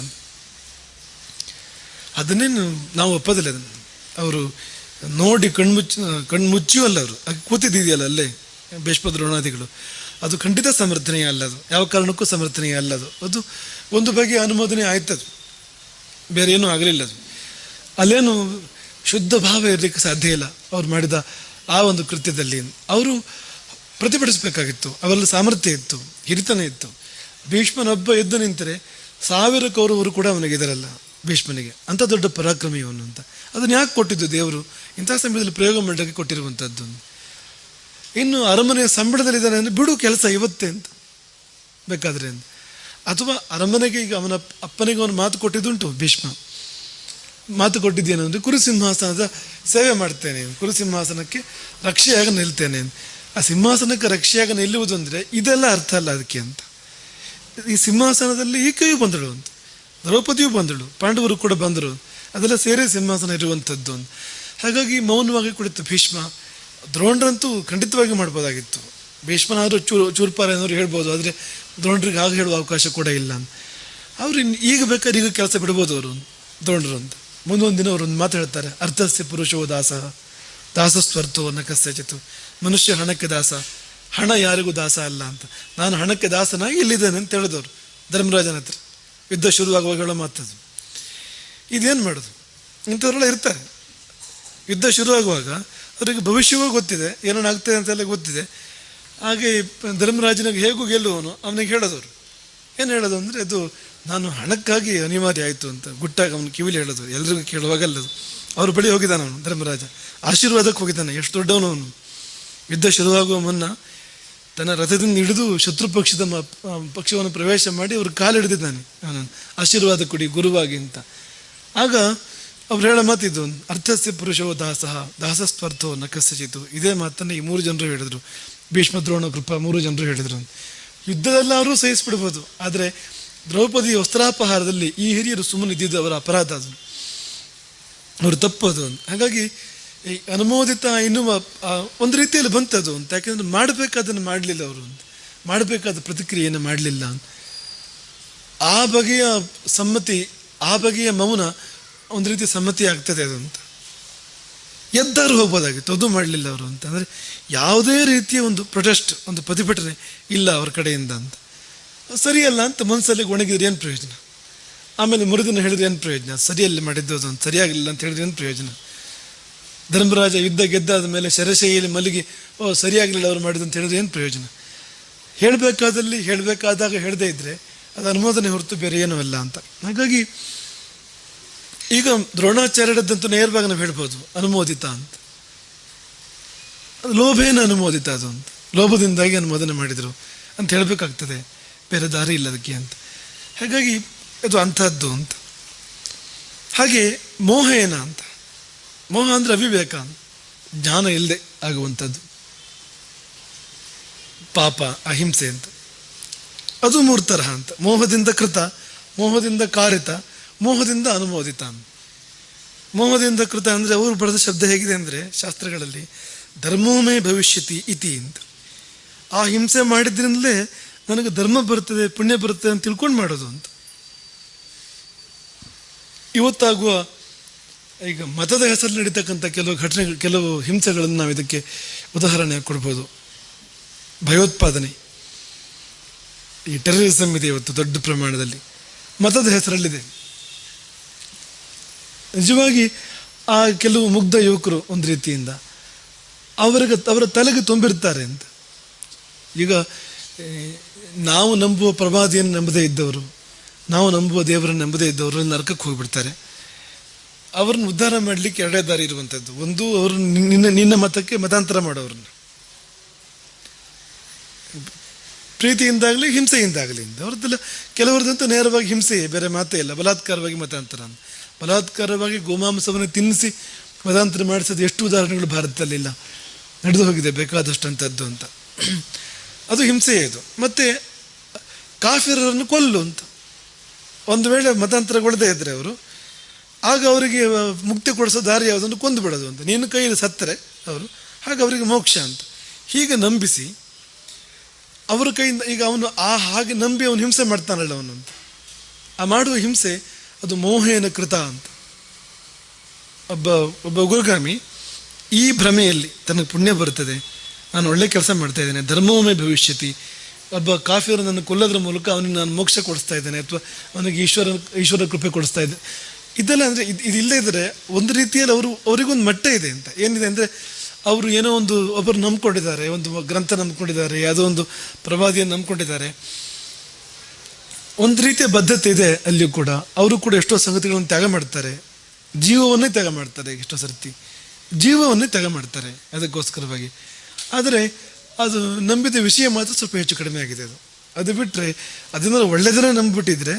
ಅದನ್ನೇನು ನಾವು ಒಪ್ಪೋದಿಲ್ಲ. ಅದನ್ನು ಅವರು ನೋಡಿ ಕಣ್ಮುಚ್ಚಿಯೂ ಅಲ್ಲ, ಅವರು ಕೂತಿದ್ದಿದೆಯಲ್ಲ ಅಲ್ಲೇ ಭೀಷ್ಮದ್ರೋಣಾದಿಗಳು, ಅದು ಖಂಡಿತ ಸಮರ್ಥನೀಯ ಅಲ್ಲದು, ಯಾವ ಕಾರಣಕ್ಕೂ ಸಮರ್ಥನೀಯ ಅಲ್ಲದು. ಅದು ಒಂದು ಬಗೆಯ ಅನುಮೋದನೆ ಆಯ್ತದು, ಬೇರೆ ಏನೂ ಆಗಲಿಲ್ಲ. ಅದು ಅಲ್ಲೇನು ಶುದ್ಧ ಭಾವ ಇರಲಿಕ್ಕೆ ಸಾಧ್ಯ ಇಲ್ಲ ಅವ್ರು ಮಾಡಿದ ಆ ಒಂದು ಕೃತ್ಯದಲ್ಲಿ. ಅವರು ಪ್ರತಿಭಟಿಸಬೇಕಾಗಿತ್ತು, ಅವರಲ್ಲಿ ಸಾಮರ್ಥ್ಯ ಇತ್ತು, ಹಿರಿತನ ಇತ್ತು. ಭೀಷ್ಮನೊಬ್ಬ ಎದ್ದು ನಿಂತರೆ 1000 ಕೌರವರು ಕೂಡ ಅವನಿಗೆ ಇದರಲ್ಲ, ಭೀಷ್ಮನಿಗೆ ಅಂಥ ದೊಡ್ಡ ಪರಾಕ್ರಮಿ ಅವನು ಅಂತ. ಅದನ್ನು ಯಾಕೆ ಕೊಟ್ಟಿದ್ದು ದೇವರು? ಇಂಥ ಸಮಯದಲ್ಲಿ ಪ್ರಯೋಗ ಮಾಡಲಿಕ್ಕೆ ಕೊಟ್ಟಿರುವಂಥದ್ದು. ಇನ್ನು ಅರಮನೆಯ ಸಂಬಳದಲ್ಲಿದ್ದಾನೆ ಅಂದರೆ ಬಿಡು ಕೆಲಸ ಇವತ್ತೇ ಅಂತ ಬೇಕಾದರೆ ಅಂತ. ಅಥವಾ ಅರಮನೆಗೆ ಈಗ ಅವನ ಅಪ್ಪನಿಗೆ ಅವನು ಮಾತು ಕೊಟ್ಟಿದ್ದುಂಟು. ಭೀಷ್ಮ ಮಾತು ಕೊಟ್ಟಿದ್ದೇನೆ ಅಂದರೆ ಕುರುಸಿಂಹಾಸನದ ಸೇವೆ ಮಾಡ್ತೇನೆ, ಕುರುಸಿಂಹಾಸನಕ್ಕೆ ರಕ್ಷೆಯಾಗಿ ನಿಲ್ತೇನೆ. ಆ ಸಿಂಹಾಸನಕ್ಕೆ ರಕ್ಷೆಯಾಗಿ ನಿಲ್ಲುವುದು ಅಂದರೆ ಇದೆಲ್ಲ ಅರ್ಥ ಅಲ್ಲ ಅದಕ್ಕೆ ಅಂತ. ಈ ಸಿಂಹಾಸನದಲ್ಲಿ ಈಕೆಯೂ ಬಂದಳು ಅಂತ, ದ್ರೌಪದಿಯೂ ಬಂದಳು, ಪಾಂಡವರು ಕೂಡ ಬಂದರು, ಅದೆಲ್ಲ ಸೇರಿ ಸಿಂಹಾಸನ ಇರುವಂಥದ್ದು ಅಂತ. ಹಾಗಾಗಿ ಮೌನವಾಗಿ ಕುಳಿತು ಭೀಷ್ಮ. ದ್ರೋಣರಂತೂ ಖಂಡಿತವಾಗಿ ಮಾಡ್ಬೋದಾಗಿತ್ತು, ಭೀಷ್ಮನಾದರೂ ಚೂರ್ಪಾರ ಏನಾದ್ರು ಹೇಳ್ಬೋದು, ಆದರೆ ದ್ರೋಣರಿಗೆ ಆಗ ಹೇಳುವ ಅವಕಾಶ ಕೂಡ ಇಲ್ಲ ಅಂತ. ಅವ್ರು ಈಗ ಬೇಕಾದ್ರೆ ಈಗ ಕೆಲಸ ಬಿಡ್ಬೋದು ಅವರು ದ್ರೋಣರು ಅಂತ. ಮುಂದೊಂದು ದಿನ ಅವರು ಒಂದು ಮಾತು ಹೇಳ್ತಾರೆ, ಅರ್ಥಸ್ಯ ಪುರುಷೋ ದಾಸ ದಾಸಸ್ವರ್ಥೋ ನ ಕಸ್ಯಚಿತ್ತು. ಮನುಷ್ಯ ಹಣಕ್ಕೆ ದಾಸ, ಹಣ ಯಾರಿಗೂ ದಾಸ ಅಲ್ಲ ಅಂತ. ನಾನು ಹಣಕ್ಕೆ ದಾಸನಾಗಿ ಇಲ್ಲಿದ್ದೇನೆ ಅಂತ ಹೇಳಿದವರು ಧರ್ಮರಾಜನ ಹತ್ರ. ಯುದ್ಧ ಶುರುವಾಗುವಾಗ ಹೇಳೋ ಮಾತದು. ಇದೇನು ಮಾಡೋದು? ಇಂಥವರೆಲ್ಲ ಇರ್ತಾರೆ. ಯುದ್ಧ ಶುರುವಾಗುವಾಗ ಅವರಿಗೆ ಭವಿಷ್ಯವೂ ಗೊತ್ತಿದೆ, ಏನೇನು ಆಗ್ತದೆ ಅಂತೆಲ್ಲ ಗೊತ್ತಿದೆ. ಹಾಗೆ ಧರ್ಮರಾಜನಿಗೆ ಹೇಗೂ ಗೆಲ್ಲುವನು ಅವನಿಗೆ ಹೇಳೋದವರು ಏನು ಹೇಳೋದು ಅಂದರೆ, ಅದು ನಾನು ಹಣಕ್ಕಾಗಿ ಅನಿವಾರ್ಯ ಆಯಿತು ಅಂತ ಗುಟ್ಟಾಗಿ ಅವನು ಕಿವಿಲಿ ಹೇಳೋದು, ಎಲ್ರಿಗೂ ಕೇಳುವಾಗಲ್ಲದು. ಅವ್ರ ಬಳಿ ಹೋಗಿದ್ದಾನೆ ಅವನು ಧರ್ಮರಾಜ, ಆಶೀರ್ವಾದಕ್ಕೆ ಹೋಗಿದ್ದಾನೆ. ಎಷ್ಟು ದೊಡ್ಡವನು ಅವನು. ಯುದ್ಧ ಶುರುವಾಗುವ ಮುನ್ನ ತನ್ನ ರಥದಿಂದ ಹಿಡಿದು ಶತ್ರು ಪಕ್ಷವನ್ನು ಪ್ರವೇಶ ಮಾಡಿ ಅವ್ರ ಕಾಲು ಹಿಡಿದಿದ್ದಾನೆ, ಅವನನ್ನು ಆಶೀರ್ವಾದ ಕೊಡಿ ಗುರುವಾಗಿ ಅಂತ. ಆಗ ಅವ್ರು ಹೇಳೋ ಮಾತಿದ್ದು, ಅರ್ಥಸ್ಯ ಪುರುಷೋ ದಾಸಃ ದಾಸಸ್ಪರ್ಥೋ ನ ಕಸ್ಯಚಿತ್ತು. ಇದೇ ಮಾತನ್ನು ಈ 3 ಜನರು ಹೇಳಿದರು, ಭೀಷ್ಮ ದ್ರೋಣ ಕೃಪ 3 ಜನರು ಹೇಳಿದರು. ಯುದ್ಧದಲ್ಲಿ ಅವರು ಸಹಿಸ್ಬಿಡ್ಬೋದು, ಆದರೆ ದ್ರೌಪದಿ ವಸ್ತ್ರಾಪಹಾರದಲ್ಲಿ ಈ ಹಿರಿಯರು ಸುಮ್ಮನೆ ಇದ್ದಿದ್ದು ಅವರ ಅಪರಾಧ, ಅದು ಅವರು ತಪ್ಪದು ಅಂತ. ಹಾಗಾಗಿ ಈ ಅನುಮೋದಿತ ಎನ್ನುವ ಒಂದು ರೀತಿಯಲ್ಲಿ ಬಂತದು ಅಂತ. ಯಾಕೆಂದರೆ ಮಾಡಬೇಕಾದನ್ನು ಮಾಡಲಿಲ್ಲ ಅವರು ಅಂತ, ಮಾಡಬೇಕಾದ ಪ್ರತಿಕ್ರಿಯೆಯನ್ನು ಮಾಡಲಿಲ್ಲ ಅಂತ. ಆ ಬಗೆಯ ಸಮ್ಮತಿ, ಆ ಬಗೆಯ ಮೌನ ಒಂದು ರೀತಿ ಸಮ್ಮತಿ ಆಗ್ತದೆ ಅದು ಅಂತ. ಎದ್ದಾರು ಹೋಗ್ಬೋದಾಗಿತ್ತು, ಅದು ಮಾಡಲಿಲ್ಲ ಅವರು ಅಂತ. ಅಂದರೆ ಯಾವುದೇ ರೀತಿಯ ಒಂದು ಪ್ರೊಟೆಸ್ಟ್, ಒಂದು ಪ್ರತಿಭಟನೆ ಇಲ್ಲ ಅವ್ರ ಕಡೆಯಿಂದ ಅಂತ. ಸರಿಯಲ್ಲ ಅಂತ ಮನಸ್ಸಲ್ಲಿ ಒಣಗಿದ್ರೆ ಏನು ಪ್ರಯೋಜನ? ಆಮೇಲೆ ಮರುದಿನ ಹೇಳಿದ್ರೆ ಏನು ಪ್ರಯೋಜನ? ಸರಿಯಲ್ಲಿ ಮಾಡಿದ್ದು ಅದು ಅಂತ, ಸರಿಯಾಗಲಿಲ್ಲ ಅಂತ ಹೇಳಿದ್ರೆ ಏನು ಪ್ರಯೋಜನ? ಧರ್ಮರಾಜ ಯುದ್ಧ ಗೆದ್ದಾದ ಮೇಲೆ ಶರಶೈಯಲ್ಲಿ ಮಲಗಿ ಸರಿಯಾಗಲಿಲ್ಲ ಅವ್ರು ಮಾಡಿದ್ದು ಅಂತ ಹೇಳಿದ್ರೆ ಏನು ಪ್ರಯೋಜನ? ಹೇಳಬೇಕಾದಲ್ಲಿ ಹೇಳಬೇಕಾದಾಗ ಹೇಳದೇ ಇದ್ದರೆ ಅದು ಅನುಮೋದನೆ ಹೊರತು ಬೇರೆ ಏನೂ ಅಲ್ಲ ಅಂತ. ಹಾಗಾಗಿ ಈಗ ದ್ರೋಣಾಚಾರ್ಯರದ್ದಂತೂ ನೇರವಾಗಿ ನಾವು ಹೇಳ್ಬೋದು ಅನುಮೋದಿತ ಅಂತ. ಲೋಭೇನ ಅನುಮೋದಿತ ಅದು ಅಂತ, ಲೋಭದಿಂದಾಗಿ ಅನುಮೋದನೆ ಮಾಡಿದರು ಅಂತ ಹೇಳಬೇಕಾಗ್ತದೆ, ಬೇರೆ ದಾರಿ ಇಲ್ಲ ಅದಕ್ಕೆ ಅಂತ. ಹಾಗಾಗಿ ಅದು ಅಂಥದ್ದು ಅಂತ. ಹಾಗೆ ಮೋಹೇನ ಅಂತ, ಮೋಹ ಅಂದರೆ ಅವಿವೇಕ, ಜ್ಞಾನ ಇಲ್ಲದೆ ಆಗುವಂಥದ್ದು, ಪಾಪ, ಅಹಿಂಸೆ ಅಂತ. ಅದು 3 ತರಹ ಅಂತ. ಮೋಹದಿಂದ ಕೃತ, ಮೋಹದಿಂದ ಕಾರಿತ, ಮೋಹದಿಂದ ಅನುಮೋದಿತ. ಮೋಹದಿಂದ ಕೃತ ಅಂದರೆ ಅವರು ಬರೆದ ಶಬ್ದ ಹೇಗಿದೆ ಅಂದರೆ ಶಾಸ್ತ್ರಗಳಲ್ಲಿ ಧರ್ಮೋಮೇ ಭವಿಷ್ಯತಿ ಇತಿ ಅಂತ. ಆ ಹಿಂಸೆ ಮಾಡಿದ್ರಿಂದಲೇ ನನಗೆ ಧರ್ಮ ಬರ್ತದೆ, ಪುಣ್ಯ ಬರ್ತದೆ ಅಂತ ತಿಳ್ಕೊಂಡು ಮಾಡೋದು ಅಂತ. ಇವತ್ತಾಗುವ ಈಗ ಮತದ ಹೆಸರು ನಡೀತಕ್ಕಂಥ ಕೆಲವು ಘಟನೆಗಳು, ಕೆಲವು ಹಿಂಸೆಗಳನ್ನು ನಾವು ಇದಕ್ಕೆ ಉದಾಹರಣೆ ಕೊಡ್ಬೋದು. ಭಯೋತ್ಪಾದನೆ, ಈ ಟೆರರಿಸಮ್ ಇದೆ ಇವತ್ತು ದೊಡ್ಡ ಪ್ರಮಾಣದಲ್ಲಿ, ಮತದ ಹೆಸರಲ್ಲಿದೆ. ನಿಜವಾಗಿ ಆ ಕೆಲವು ಮುಗ್ಧ ಯುವಕರು ಒಂದು ರೀತಿಯಿಂದ ಅವರ ತಲೆಗೆ ತುಂಬಿರ್ತಾರೆ ಅಂತ. ಈಗ ನಾವು ನಂಬುವ ಪ್ರವಾದಿಯನ್ನು ನಂಬದೇ ಇದ್ದವರು, ನಾವು ನಂಬುವ ದೇವರನ್ನು ನಂಬದೇ ಇದ್ದವರು ನರಕಕ್ಕೆ ಹೋಗಿಬಿಡ್ತಾರೆ. ಅವ್ರನ್ನ ಉದ್ಧಾರ ಮಾಡಲಿಕ್ಕೆ ಎರಡೇ ದಾರಿ ಇರುವಂಥದ್ದು. ಒಂದು, ಅವರು ನಿನ್ನ ಮತಕ್ಕೆ ಮತಾಂತರ ಮಾಡೋರನ್ನ, ಪ್ರೀತಿಯಿಂದಾಗಲಿ ಹಿಂಸೆಯಿಂದಾಗಲಿ ಅಂತ. ಅವ್ರದ್ದೆಲ್ಲ ಕೆಲವರದಂತೂ ನೇರವಾಗಿ ಹಿಂಸೆಯೇ, ಬೇರೆ ಮಾತೇ ಇಲ್ಲ. ಬಲಾತ್ಕಾರವಾಗಿ ಮತಾಂತರ, ಬಲಾತ್ಕಾರವಾಗಿ ಗೋಮಾಂಸವನ್ನು ತಿನ್ನಿಸಿ ಮತಾಂತರ ಮಾಡಿಸೋದು ಎಷ್ಟು ಉದಾಹರಣೆಗಳು ಭಾರತದಲ್ಲಿಲ್ಲ, ನಡೆದು ಹೋಗಿದೆ ಬೇಕಾದಷ್ಟು ಅಂಥದ್ದು ಅಂತ. ಅದು ಹಿಂಸೆಯೇ ಇದು. ಮತ್ತು ಕಾಫಿರರನ್ನು ಕೊಲ್ಲು ಅಂತ, ಒಂದು ವೇಳೆ ಮತಾಂತರಗೊಳ್ಳದೇ ಇದ್ದರೆ ಅವರು, ಆಗ ಅವರಿಗೆ ಮುಕ್ತಿ ಕೊಡಿಸೋ ದಾರಿ ಯಾವುದನ್ನು ಕೊಂದು ಬಿಡೋದು ಅಂತ. ನೀನು ಕೈಯಲ್ಲಿ ಸತ್ತರೆ ಅವರು, ಹಾಗೆ ಅವರಿಗೆ ಮೋಕ್ಷ ಅಂತ ಹೀಗೆ ನಂಬಿಸಿ ಅವರ ಕೈಯಿಂದ, ಈಗ ಅವನು ಹಾಗೆ ನಂಬಿ ಅವನು ಹಿಂಸೆ ಮಾಡ್ತಾನಲ್ಲ ಅವನು ಅಂತ, ಆ ಮಾಡುವ ಹಿಂಸೆ ಅದು ಮೋಹೇನ ಕೃತ ಅಂತ. ಒಬ್ಬ ಉಗ್ರಗಾಮಿ ಈ ಭ್ರಮೆಯಲ್ಲಿ ತನಗೆ ಪುಣ್ಯ ಬರ್ತದೆ, ನಾನು ಒಳ್ಳೆ ಕೆಲಸ ಮಾಡ್ತಾ ಇದ್ದೇನೆ, ಧರ್ಮವೇ ಭವಿಷ್ಯತಿ, ಒಬ್ಬ ಕಾಫಿಯರನ್ನು ಕೊಲ್ಲೋದ್ರ ಮೂಲಕ ಅವನಿಗೆ ನಾನು ಮೋಕ್ಷ ಕೊಡಿಸ್ತಾ ಇದ್ದೇನೆ, ಅಥವಾ ಅವನಿಗೆ ಈಶ್ವರ ಕೃಪೆ ಕೊಡಿಸ್ತಾ ಇದ್ದೆ, ಇದೆಲ್ಲ ಅಂದರೆ ಇದಿಲ್ಲದೇ ಇದ್ದರೆ ಒಂದು ರೀತಿಯಲ್ಲಿ ಅವರಿಗೊಂದು ಮಟ್ಟ ಇದೆ ಅಂತ. ಏನಿದೆ ಅಂದರೆ, ಅವರು ಏನೋ ಒಬ್ಬರು ನಂಬ್ಕೊಂಡಿದ್ದಾರೆ, ಒಂದು ಗ್ರಂಥ ನಂಬ್ಕೊಂಡಿದ್ದಾರೆ, ಯಾವುದೋ ಒಂದು ಪ್ರವಾದಿಯನ್ನು ನಂಬ್ಕೊಂಡಿದ್ದಾರೆ, ಒಂದು ರೀತಿಯ ಬದ್ಧತೆ ಇದೆ ಅಲ್ಲಿಯೂ ಕೂಡ. ಅವರು ಕೂಡ ಎಷ್ಟೋ ಸಂಗತಿಗಳನ್ನು ತ್ಯಾಗ ಮಾಡ್ತಾರೆ, ಜೀವವನ್ನೇ ತ್ಯಾಗ ಮಾಡ್ತಾರೆ, ಎಷ್ಟೋ ಸರ್ತಿ ಜೀವವನ್ನೇ ತ್ಯಾಗ ಮಾಡ್ತಾರೆ ಅದಕ್ಕೋಸ್ಕರವಾಗಿ. ಆದರೆ ಅದು ನಂಬಿದ ವಿಷಯ ಮಾತ್ರ ಸ್ವಲ್ಪ ಹೆಚ್ಚು ಕಡಿಮೆ ಆಗಿದೆ. ಅದು ಬಿಟ್ಟರೆ ಅದನ್ನೆಲ್ಲ ಒಳ್ಳೆಯದನ್ನೇ ನಂಬಿಬಿಟ್ಟಿದ್ರೆ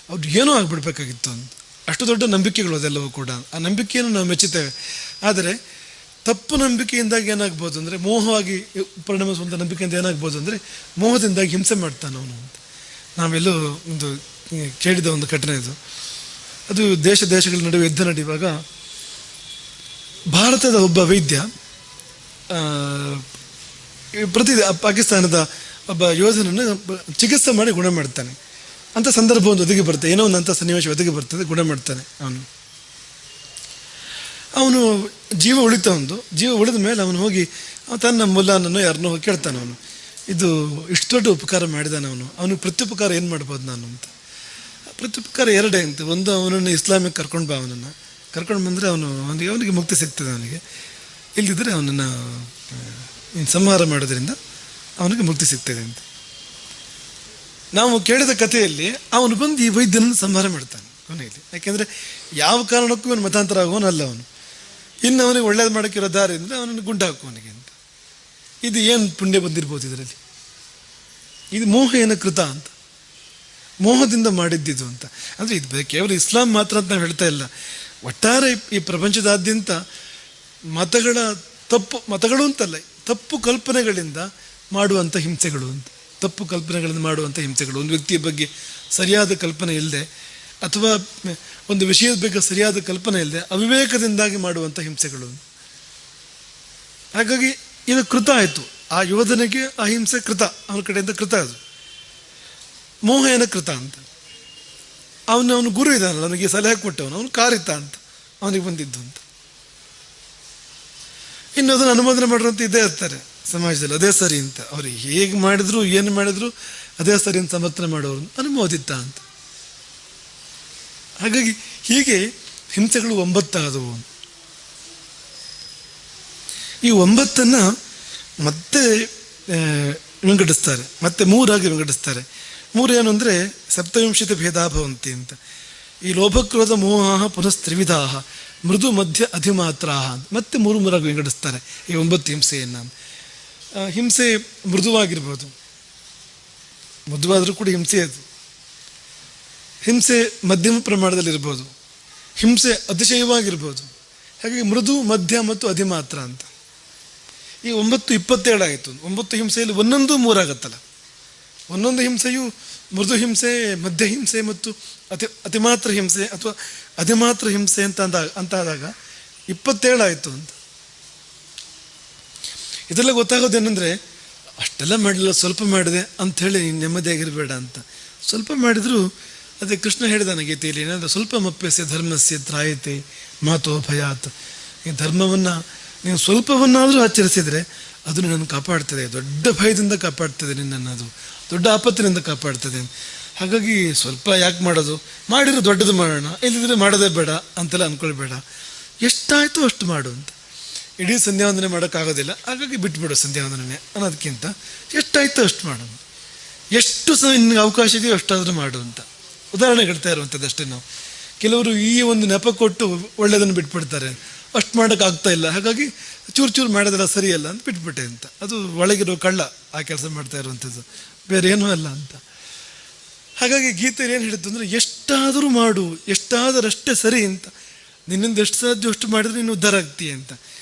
ಅವ್ರು ಏನೂ ಆಗಿಬಿಡ್ಬೇಕಾಗಿತ್ತು ಅಂತ. ಅಷ್ಟು ದೊಡ್ಡ ನಂಬಿಕೆಗಳು ಅದೆಲ್ಲವೂ ಕೂಡ. ಆ ನಂಬಿಕೆಯನ್ನು ನಾವು ಮೆಚ್ಚುತ್ತೇವೆ. ಆದರೆ ತಪ್ಪು ನಂಬಿಕೆಯಿಂದಾಗಿ ಏನಾಗ್ಬೋದು ಅಂದರೆ, ಮೋಹವಾಗಿ ಪರಿಣಮಿಸುವಂಥ ನಂಬಿಕೆಯಿಂದ ಏನಾಗ್ಬೋದು ಅಂದರೆ, ಮೋಹದಿಂದಾಗಿ ಹಿಂಸೆ ಮಾಡ್ತಾನೆ ಅವನು ಅಂತ. ನಾವೆಲ್ಲೂ ಒಂದು ಕೇಳಿದ ಒಂದು ಘಟನೆ ಇದು. ಅದು ದೇಶಗಳ ನಡುವೆ ಯುದ್ಧ ನಡೆಯುವಾಗ ಭಾರತದ ಒಬ್ಬ ವೈದ್ಯ ಪಾಕಿಸ್ತಾನದ ಒಬ್ಬ ಯೋಧನನ್ನು ಚಿಕಿತ್ಸೆ ಮಾಡಿ ಗುಣ ಮಾಡ್ತಾನೆ. ಅಂಥ ಸಂದರ್ಭ ಒಂದು ಒದಗಿ ಬರ್ತದೆ, ಏನೋ ಒಂದು ಅಂಥ ಸನ್ನಿವೇಶ ಒದಗಿ ಬರ್ತದೆ, ಗುಣ ಮಾಡ್ತಾನೆ ಅವನು ಜೀವ ಉಳಿತ. ಜೀವ ಉಳಿದ ಮೇಲೆ ಅವನು ಹೋಗಿ ತನ್ನ ಮುಲ್ಲಾನನ್ನು ಯಾರನ್ನೋ ಹೋಗಿ ಕೇಳ್ತಾನೆ. ಅವನು ಇದು ಇಷ್ಟು ದೊಡ್ಡ ಉಪಕಾರ ಮಾಡಿದಾನೆ, ಅವನಿಗೆ ಪ್ರತ್ಯುಪಕಾರ ಏನು ಮಾಡ್ಬೋದು ನಾನು ಅಂತ. ಪ್ರತ್ಯುಪಕಾರ ಎರಡೇ ಅಂತ. ಒಂದು, ಅವನನ್ನು ಇಸ್ಲಾಮಿಗೆ ಕರ್ಕೊಂಡು ಬಾ, ಅವನನ್ನು ಕರ್ಕೊಂಡು ಬಂದರೆ ಅವನಿಗೆ ಮುಕ್ತಿ ಸಿಗ್ತದೆ. ಅವನಿಗೆ ಇಲ್ಲದಿದ್ದರೆ ಅವನನ್ನು ಸಂಹಾರ ಮಾಡೋದ್ರಿಂದ ಅವನಿಗೆ ಮುಕ್ತಿ ಸಿಗ್ತದೆ ಅಂತ. ನಾವು ಕೇಳಿದ ಕಥೆಯಲ್ಲಿ ಅವನು ಬಂದು ಈ ವೈದ್ಯನನ್ನು ಸಂಹಾರ ಮಾಡ್ತಾನೆ ಕೊನೆಯಲ್ಲಿ. ಯಾಕೆಂದರೆ ಯಾವ ಕಾರಣಕ್ಕೂ ಇವನು ಮತಾಂತರ ಆಗುವನಲ್ಲ ಅವನು. ಇನ್ನು ಅವನಿಗೆ ಒಳ್ಳೇದು ಮಾಡೋಕ್ಕಿರೋ ದಾರಿ ಅಂದರೆ ಅವನನ್ನು ಗುಂಡು ಹಾಕುವನಿಗೆ ಅಂತ. ಇದು ಏನು ಪುಣ್ಯ ಬಂದಿರ್ಬೋದು ಇದರಲ್ಲಿ? ಇದು ಮೋಹ ಏನ ಕೃತ ಅಂತ, ಮೋಹದಿಂದ ಮಾಡಿದ್ದಿದ್ದು ಅಂತ. ಅಂದರೆ ಇದು ಕೇವಲ ಇಸ್ಲಾಂ ಮಾತ್ರ ಅಂತ ನಾವು ಹೇಳ್ತಾ ಇಲ್ಲ. ಒಟ್ಟಾರೆ ಈ ಪ್ರಪಂಚದಾದ್ಯಂತ ಮತಗಳು ಅಂತಲ್ಲ, ತಪ್ಪು ಕಲ್ಪನೆಗಳಿಂದ ಮಾಡುವಂಥ ಹಿಂಸೆಗಳು ಅಂತ. ತಪ್ಪು ಕಲ್ಪನೆಗಳಿಂದ ಮಾಡುವಂಥ ಹಿಂಸೆಗಳು, ಒಂದು ವ್ಯಕ್ತಿಯ ಬಗ್ಗೆ ಸರಿಯಾದ ಕಲ್ಪನೆ ಇಲ್ಲದೆ, ಅಥವಾ ಒಂದು ವಿಷಯದ ಬಗ್ಗೆ ಸರಿಯಾದ ಕಲ್ಪನೆ ಇಲ್ಲದೆ ಅವಿವೇಕದಿಂದಾಗಿ ಮಾಡುವಂಥ ಹಿಂಸೆಗಳು. ಹಾಗಾಗಿ ಇದು ಕೃತ ಆಯಿತು. ಆ ಯೋಧನಿಗೆ ಆ ಹಿಂಸೆ ಕೃತ, ಅವನ ಕಡೆಯಿಂದ ಕೃತ. ಅದು ಮೋಹ ಏನ ಕೃತ ಅಂತ. ಅವನು ಗುರು ಇದ್ದಾನಲ್ಲ, ಅವನಿಗೆ ಸಲಹೆ ಕೊಟ್ಟವನು ಕಾರಿತ ಅಂತ ಅವನಿಗೆ ಬಂದಿದ್ದು ಅಂತ. ಇನ್ನು ಅದನ್ನು ಅನುಮೋದನೆ ಮಾಡುವಂತ ಇದೇ ಇರ್ತಾರೆ ಸಮಾಜದಲ್ಲಿ, ಅದೇ ಸರಿ ಅಂತ. ಅವ್ರು ಹೇಗೆ ಮಾಡಿದ್ರು ಏನು ಮಾಡಿದ್ರು ಅದೇ ಸರಿ ಅಂತ ಸಮರ್ಥನೆ ಮಾಡೋರು ಅನುಮೋದಿತ ಅಂತ. ಹಾಗಾಗಿ ಹೀಗೆ ಹಿಂಸೆಗಳು 9 ಆದವು. ಈ 9 ಮತ್ತೆ ವಿಂಗಡಿಸ್ತಾರೆ, ಮತ್ತೆ 3 ವಿಂಗಡಿಸ್ತಾರೆ. 3 ಏನು ಅಂದರೆ ಸಪ್ತವಿಂಶತಿ ಭೇದಾಭವಂತಿ ಅಂತ. ಈ ಲೋಭಕ್ರೋಧ ಮೋಹ ಪುನಸ್ತ್ರಿವಿಧಾ ಮೃದು ಮಧ್ಯ ಅಧಿಮಾತ್ರ ಮತ್ತೆ 3 ವಿಂಗಡಿಸ್ತಾರೆ ಈ 9 ಹಿಂಸೆಯನ್ನು. ಹಿಂಸೆ ಮೃದುವಾಗಿರ್ಬೋದು, ಮೃದುವಾದರೂ ಕೂಡ ಹಿಂಸೆ ಅದು. ಹಿಂಸೆ ಮಧ್ಯಮ ಪ್ರಮಾಣದಲ್ಲಿರ್ಬೋದು, ಹಿಂಸೆ ಅತಿಶಯವಾಗಿರ್ಬೋದು. ಹಾಗಾಗಿ ಮೃದು, ಮಧ್ಯ ಮತ್ತು ಅಧಿಮಾತ್ರ ಅಂತ ಈ 9 27 ಆಯಿತು. 9 ಹಿಂಸೆಯಲ್ಲಿ ಒಂದೊಂದು 3 ಆಗತ್ತಲ್ಲ. ಒಂದೊಂದು ಹಿಂಸೆಯು ಮೃದು ಹಿಂಸೆ, ಮಧ್ಯ ಹಿಂಸೆ ಮತ್ತು ಅತಿಮಾತ್ರ ಹಿಂಸೆ ಅಥವಾ ಅಧಿಮಾತ್ರ ಹಿಂಸೆ ಅಂತಾದಾಗ 27 ಆಯಿತು ಅಂತ. ಇದೆಲ್ಲ ಗೊತ್ತಾಗೋದೇನೆಂದರೆ, ಅಷ್ಟೆಲ್ಲ ಮಾಡಲಿಲ್ಲ, ಸ್ವಲ್ಪ ಮಾಡಿದೆ ಅಂಥೇಳಿ ನೆಮ್ಮದಿಯಾಗಿರಬೇಡ ಅಂತ. ಸ್ವಲ್ಪ ಮಾಡಿದರೂ ಅದೇ ಕೃಷ್ಣ ಹೇಳಿದಾನೆ ಗೀತೆಯಲ್ಲಿ, ಏನಾದರೂ ಸ್ವಲ್ಪ ಮಪ್ಯಸ್ಯ ಧರ್ಮಸ್ಯ ತ್ರಾಯತೆ ಮಾತೋ ಭಯಾತ್. ಈ ಧರ್ಮವನ್ನು ನೀವು ಸ್ವಲ್ಪವನ್ನಾದರೂ ಆಚರಿಸಿದರೆ ಅದು ನಿನ್ನನ್ನು ಕಾಪಾಡ್ತದೆ, ದೊಡ್ಡ ಭಯದಿಂದ ಕಾಪಾಡ್ತದೆ ನಿನ್ನನ್ನು, ಅದು ದೊಡ್ಡ ಆಪತ್ತಿನಿಂದ ಕಾಪಾಡ್ತದೆ. ಹಾಗಾಗಿ ಸ್ವಲ್ಪ ಯಾಕೆ ಮಾಡೋದು, ಮಾಡಿರೋ ದೊಡ್ಡದು ಮಾಡೋಣ, ಇಲ್ಲದಿದ್ದರೆ ಮಾಡೋದೇ ಬೇಡ ಅಂತೆಲ್ಲ ಅಂದ್ಕೊಳ್ಬೇಡ. ಎಷ್ಟಾಯಿತು ಅಷ್ಟು ಮಾಡು ಅಂತ. ಇಡೀ ಸಂಧ್ಯಾವಂದನೆ ಮಾಡೋಕ್ಕಾಗೋದಿಲ್ಲ, ಹಾಗಾಗಿ ಬಿಟ್ಬಿಡು ಸಂಧ್ಯಾವಂದನೆ ಅನ್ನೋದಕ್ಕಿಂತ ಎಷ್ಟಾಯಿತು ಅಷ್ಟು ಮಾಡು, ಎಷ್ಟು ನಿನಗೆ ಅವಕಾಶ ಇದೆಯೋ ಅಷ್ಟಾದರೂ ಮಾಡು ಅಂತ ಉದಾಹರಣೆ ಹೇಳ್ತಾ ಇರುವಂಥದ್ದು ಅಷ್ಟೇ. ನಾವು ಕೆಲವರು ಈ ಒಂದು ನೆಪ ಕೊಟ್ಟು ಒಳ್ಳೆಯದನ್ನು ಬಿಟ್ಬಿಡ್ತಾರೆ, ಅಷ್ಟು ಮಾಡೋಕ್ಕಾಗ್ತಾ ಇಲ್ಲ, ಹಾಗಾಗಿ ಚೂರು ಚೂರು ಮಾಡೋದೆಲ್ಲ ಸರಿಯಲ್ಲ ಅಂತ ಬಿಟ್ಬಿಟ್ಟೆ ಅಂತ. ಅದು ಒಳಗಿರೋ ಕಳ್ಳ ಆ ಕೆಲಸ ಮಾಡ್ತಾ ಇರುವಂಥದ್ದು, ಬೇರೆ ಏನೂ ಅಲ್ಲ ಅಂತ. ಹಾಗಾಗಿ ಗೀತೆಯಲ್ಲಿ ಏನು ಹೇಳಿದ್ದು ಅಂದರೆ, ಎಷ್ಟಾದರೂ ಮಾಡು, ಎಷ್ಟಾದರಷ್ಟೇ ಸರಿ ಅಂತ. ನಿನ್ನಿಂದ ಎಷ್ಟು ಸಾಧ್ಯ ಅಷ್ಟು ಮಾಡಿದ್ರೆ ನೀನು ಉದ್ಧಾರ ಆಗ್ತೀಯ ಅಂತ.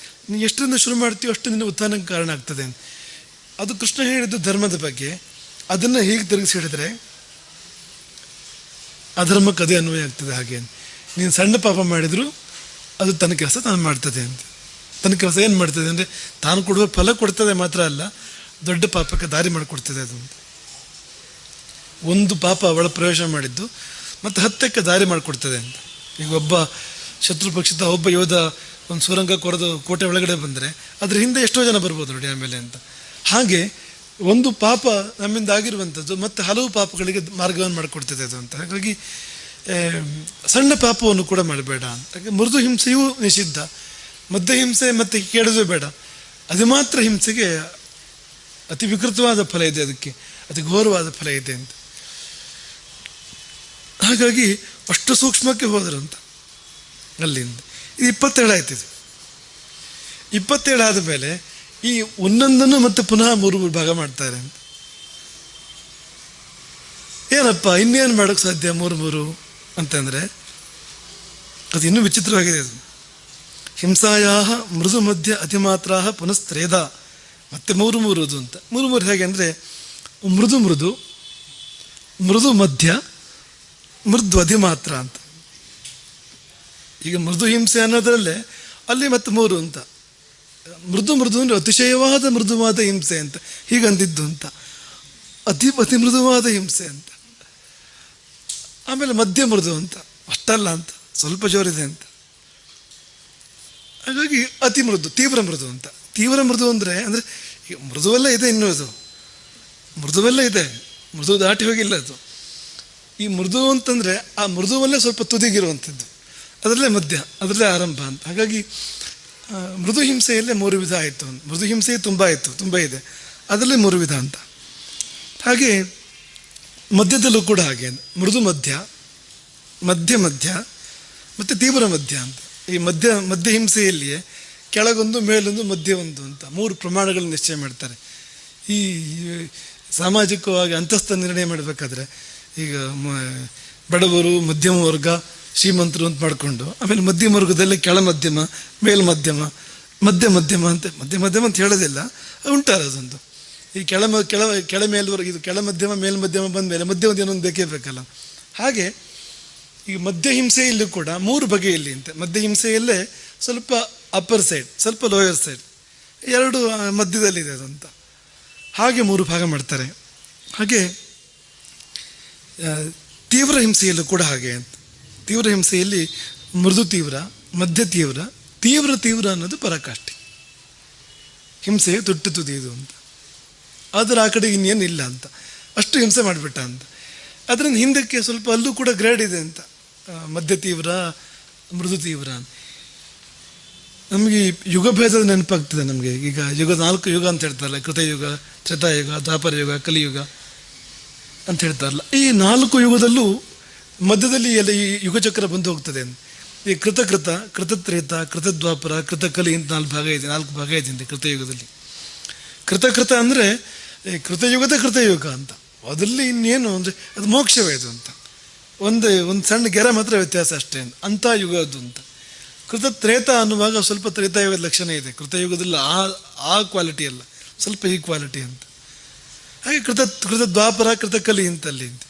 ನೀನು ಎಷ್ಟರಿಂದ ಶುರು ಮಾಡ್ತೀಯೋ ಅಷ್ಟು ನಿನ್ನ ಉತ್ಥಾನಕ್ಕೆ ಕಾರಣ ಆಗ್ತದೆ ಅಂತ. ಅದು ಕೃಷ್ಣ ಹೇಳಿದ್ದು ಧರ್ಮದ ಬಗ್ಗೆ. ಅದನ್ನು ಹೀಗೆ ತಿರುಗಿಸಿ ಹೇಳಿದರೆ ಅಧರ್ಮಕ್ಕೆ ಅದೇ ಅನ್ವಯ ಆಗ್ತದೆ. ಹಾಗೆ ನೀನು ಸಣ್ಣ ಪಾಪ ಮಾಡಿದರೂ ಅದು ತನ್ನ ಕೆಲಸ ತಾನು ಮಾಡ್ತದೆ ಅಂತ. ತನ್ನ ಕೆಲಸ ಏನು ಮಾಡ್ತದೆ ಅಂದರೆ, ತಾನು ಕೊಡುವ ಫಲ ಕೊಡ್ತದೆ ಮಾತ್ರ ಅಲ್ಲ, ದೊಡ್ಡ ಪಾಪಕ್ಕೆ ದಾರಿ ಮಾಡಿಕೊಡ್ತದೆ ಅದು ಅಂತ. ಒಂದು ಪಾಪ ಅವಳ ಪ್ರವೇಶ ಮಾಡಿದ್ದು ಮತ್ತು 10ಕ್ಕೆ ದಾರಿ ಮಾಡಿಕೊಡ್ತದೆ ಅಂತ. ಈಗ ಒಬ್ಬ ಶತ್ರು ಪಕ್ಷದ ಒಬ್ಬ ಯೋಧ ಒಂದು ಸುರಂಗ ಕೊರೆದು ಕೋಟೆ ಒಳಗಡೆ ಬಂದರೆ ಅದ್ರ ಹಿಂದೆ ಎಷ್ಟೋ ಜನ ಬರ್ಬೋದು ನೋಡಿ ಆಮೇಲೆ ಅಂತ. ಹಾಗೆ ಒಂದು ಪಾಪ ನಮ್ಮಿಂದ ಆಗಿರುವಂಥದ್ದು ಮತ್ತು ಹಲವು ಪಾಪಗಳಿಗೆ ಮಾರ್ಗವನ್ನು ಮಾಡಿಕೊಡ್ತದೆ ಅದು ಅಂತ. ಹಾಗಾಗಿ ಸಣ್ಣ ಪಾಪವನ್ನು ಕೂಡ ಮಾಡಬೇಡ ಅಂತ. ಮೃದು ಹಿಂಸೆಯೂ ನಿಷಿದ್ಧ, ಮಧ್ಯ ಹಿಂಸೆ ಮತ್ತು ಕೇಳೋದು ಬೇಡ. ಅದು ಮಾತ್ರ ಹಿಂಸೆಗೆ ಅತಿ ವಿಕೃತವಾದ ಫಲ ಇದೆ, ಅದಕ್ಕೆ ಅತಿ ಘೋರವಾದ ಫಲ ಇದೆ ಅಂತ. ಹಾಗಾಗಿ ಅಷ್ಟು ಸೂಕ್ಷ್ಮಕ್ಕೆ ಹೋದರು ಅಂತ. ಅಲ್ಲಿಂದ ಇದು 27 ಆಯ್ತಿದೆ. 27 ಆದ ಮೇಲೆ ಈ ಒಂದೊಂದನ್ನು ಮತ್ತೆ ಪುನಃ 3 ಭಾಗ ಮಾಡ್ತಾರೆ ಅಂತ. ಏನಪ್ಪ ಇನ್ನೇನು ಮಾಡೋಕ್ಕೆ ಸಾಧ್ಯ 3 ಅಂತಂದರೆ, ಅದು ಇನ್ನೂ ವಿಚಿತ್ರವಾಗಿದೆ. ಅದು ಹಿಂಸಾಯಾ ಮೃದು ಮಧ್ಯ ಅತಿಮಾತ್ರ ಪುನಃಸ್ತ್ರೇಧ, ಮತ್ತೆ 3 ಅಂತ. 3 ಹೇಗೆ ಅಂದರೆ, ಮೃದು ಮೃದು, ಮೃದು ಮಧ್ಯ, ಮೃದು ಅಧಿಮಾತ್ರ ಅಂತ. ಈಗ ಮೃದು ಹಿಂಸೆ ಅನ್ನೋದರಲ್ಲೇ ಅಲ್ಲಿ ಮತ್ತೆ 3 ಅಂತ. ಮೃದು ಮೃದು ಅಂದರೆ ಅತಿಶಯವಾದ ಮೃದುವಾದ ಹಿಂಸೆ ಅಂತ ಹೀಗಂದಿದ್ದು ಅಂತ. ಅತಿ ಮೃದುವಾದ ಹಿಂಸೆ ಅಂತ. ಆಮೇಲೆ ಮಧ್ಯ ಮೃದು ಅಂತ, ಅಷ್ಟಲ್ಲ ಅಂತ, ಸ್ವಲ್ಪ ಜೋರಿದೆ ಅಂತ. ಹಾಗಾಗಿ ಅತಿ ಮೃದು, ತೀವ್ರ ಮೃದು ಅಂತ. ತೀವ್ರ ಮೃದು ಅಂದರೆ ಈಗ ಮೃದುವೆಲ್ಲ ಇದೆ, ಇನ್ನೂ ಅದು ಮೃದುವೆಲ್ಲ ಇದೆ, ಮೃದು ದಾಟಿ ಹೋಗಿಲ್ಲ ಅದು. ಈ ಮೃದು ಅಂತಂದರೆ ಆ ಮೃದುವಲ್ಲೇ ಸ್ವಲ್ಪ ತುದಿಗಿರುವಂಥದ್ದು, ಅದರಲ್ಲೇ ಮಧ್ಯ, ಅದರಲ್ಲೇ ಆರಂಭ ಅಂತ. ಹಾಗಾಗಿ ಮೃದು ಹಿಂಸೆಯಲ್ಲೇ 3 ವಿಧ ಆಯಿತು. ಮೃದು ಹಿಂಸೆ ತುಂಬ ಆಯಿತು, ತುಂಬ ಇದೆ, ಅದರಲ್ಲೇ 3 ವಿಧ ಅಂತ. ಹಾಗೆ ಮಧ್ಯದಲ್ಲೂ ಕೂಡ ಹಾಗೆ ಮೃದು ಮಧ್ಯ, ಮಧ್ಯ ಮಧ್ಯ ಮತ್ತು ತೀವ್ರ ಮಧ್ಯ ಅಂತ. ಈ ಮಧ್ಯ ಹಿಂಸೆಯಲ್ಲಿಯೇ ಕೆಳಗೊಂದು, ಮೇಲೊಂದು, ಮಧ್ಯ ಒಂದು ಅಂತ 3 ಪ್ರಮಾಣಗಳನ್ನು ನಿಶ್ಚಯ ಮಾಡ್ತಾರೆ. ಈ ಸಾಮಾಜಿಕವಾಗಿ ಅಂತಸ್ಥ ನಿರ್ಣಯ ಮಾಡಬೇಕಾದ್ರೆ ಈಗ ಬಡವರು, ಮಧ್ಯಮ ವರ್ಗ, ಶ್ರೀಮಂತರು ಅಂತ ಮಾಡಿಕೊಂಡು, ಆಮೇಲೆ ಮಧ್ಯಮ ವರ್ಗದಲ್ಲಿ ಕೆಳ ಮಧ್ಯಮ, ಮೇಲ್ಮಧ್ಯಮ, ಮಧ್ಯ ಮಧ್ಯಮ ಅಂತ. ಮಧ್ಯ ಮಧ್ಯಮ ಅಂತ ಹೇಳೋದಿಲ್ಲ, ಉಂಟಾರ ಅದೊಂದು. ಈ ಕೆಳ ಮೇಲ್ವರ್ಗ, ಇದು ಕೆಳ ಮಧ್ಯಮ ಮೇಲ್ಮಧ್ಯಮ ಬಂದ ಮೇಲೆ ಮಧ್ಯ ಮಧ್ಯಮೊಂದು ಬೇಕೇ ಬೇಕಲ್ಲ. ಹಾಗೆ ಈಗ ಮಧ್ಯ ಹಿಂಸೆಯಲ್ಲೂ ಕೂಡ 3 ಬಗೆಯಲ್ಲಿ ಅಂತ. ಮಧ್ಯ ಹಿಂಸೆಯಲ್ಲೇ ಸ್ವಲ್ಪ ಅಪ್ಪರ್ ಸೈಡ್, ಸ್ವಲ್ಪ ಲೋಯರ್ ಸೈಡ್, 2 ಮಧ್ಯದಲ್ಲಿದೆ ಅದಂತ. ಹಾಗೆ 3 ಭಾಗ ಮಾಡ್ತಾರೆ. ಹಾಗೆ ತೀವ್ರ ಹಿಂಸೆಯಲ್ಲೂ ಕೂಡ ಹಾಗೆ ಅಂತ. ತೀವ್ರ ಹಿಂಸೆಯಲ್ಲಿ ಮೃದು ತೀವ್ರ, ಮಧ್ಯ ತೀವ್ರ, ತೀವ್ರ ಅನ್ನೋದು ಪರಾಕಾಷ್ಠೆ. ಹಿಂಸೆಯ ತುಟ್ಟು ತುದಿಯುವುದು ಅಂತ. ಆದರೆ ಆ ಕಡೆ ಇನ್ನೇನಿಲ್ಲ ಅಂತ, ಅಷ್ಟು ಹಿಂಸೆ ಮಾಡಿಬಿಟ್ಟ ಅಂತ. ಅದರಿಂದ ಹಿಂದಕ್ಕೆ ಸ್ವಲ್ಪ ಅಲ್ಲೂ ಕೂಡ ಗ್ರೇಡ್ ಇದೆ ಅಂತ. ಮಧ್ಯ ತೀವ್ರ, ಮೃದು ತೀವ್ರ. ನಮಗೆ ಯುಗಭೇದದ ನೆನಪಾಗ್ತದೆ ನಮಗೆ. ಈಗ 4 ಯುಗ ಅಂತ ಹೇಳ್ತಾರಲ್ಲ, ಕೃತಯುಗ, ತ್ರೇತಾಯುಗ, ದ್ವಾಪರ ಯುಗ, ಕಲಿಯುಗ ಅಂತ ಹೇಳ್ತಾರಲ್ಲ. ಈ 4 ಯುಗದಲ್ಲೂ ಮಧ್ಯದಲ್ಲಿ ಎಲ್ಲ ಈ ಯುಗಚಕ್ರ ಬಂದು ಹೋಗ್ತದೆ. ಈ ಕೃತತ್ರೇತ, ಕೃತದ್ವಾಪರ, ಕೃತಕಲಿ ಅಂತ 4 ಭಾಗ ಇದೆ. 4 ಭಾಗ ಇದೆ ಕೃತಯುಗದಲ್ಲಿ. ಕೃತ ಅಂದರೆ ಕೃತಯುಗದ ಕೃತಯುಗ ಅಂತ. ಅದರಲ್ಲಿ ಇನ್ನೇನು ಅಂದರೆ ಅದು ಮೋಕ್ಷವೇ ಅದು ಅಂತ. ಒಂದು ಸಣ್ಣ ಗೆರೆ ಮಾತ್ರ ವ್ಯತ್ಯಾಸ ಅಷ್ಟೇ ಅಂಥ ಯುಗ ಅದು ಅಂತ. ಕೃತತ್ರೇತ ಅನ್ನುವಾಗ ಸ್ವಲ್ಪ ತ್ರೇತಾಯುಗದ ಲಕ್ಷಣ ಇದೆ. ಕೃತಯುಗದಲ್ಲಿ ಆ ಕ್ವಾಲಿಟಿ ಅಲ್ಲ, ಸ್ವಲ್ಪ ಈ ಕ್ವಾಲಿಟಿ ಅಂತ. ಹಾಗೆ ಕೃತದ್ವಾಪರ, ಕೃತಕಲಿ ಅಂತಲ್ಲಿ ಅಂತ.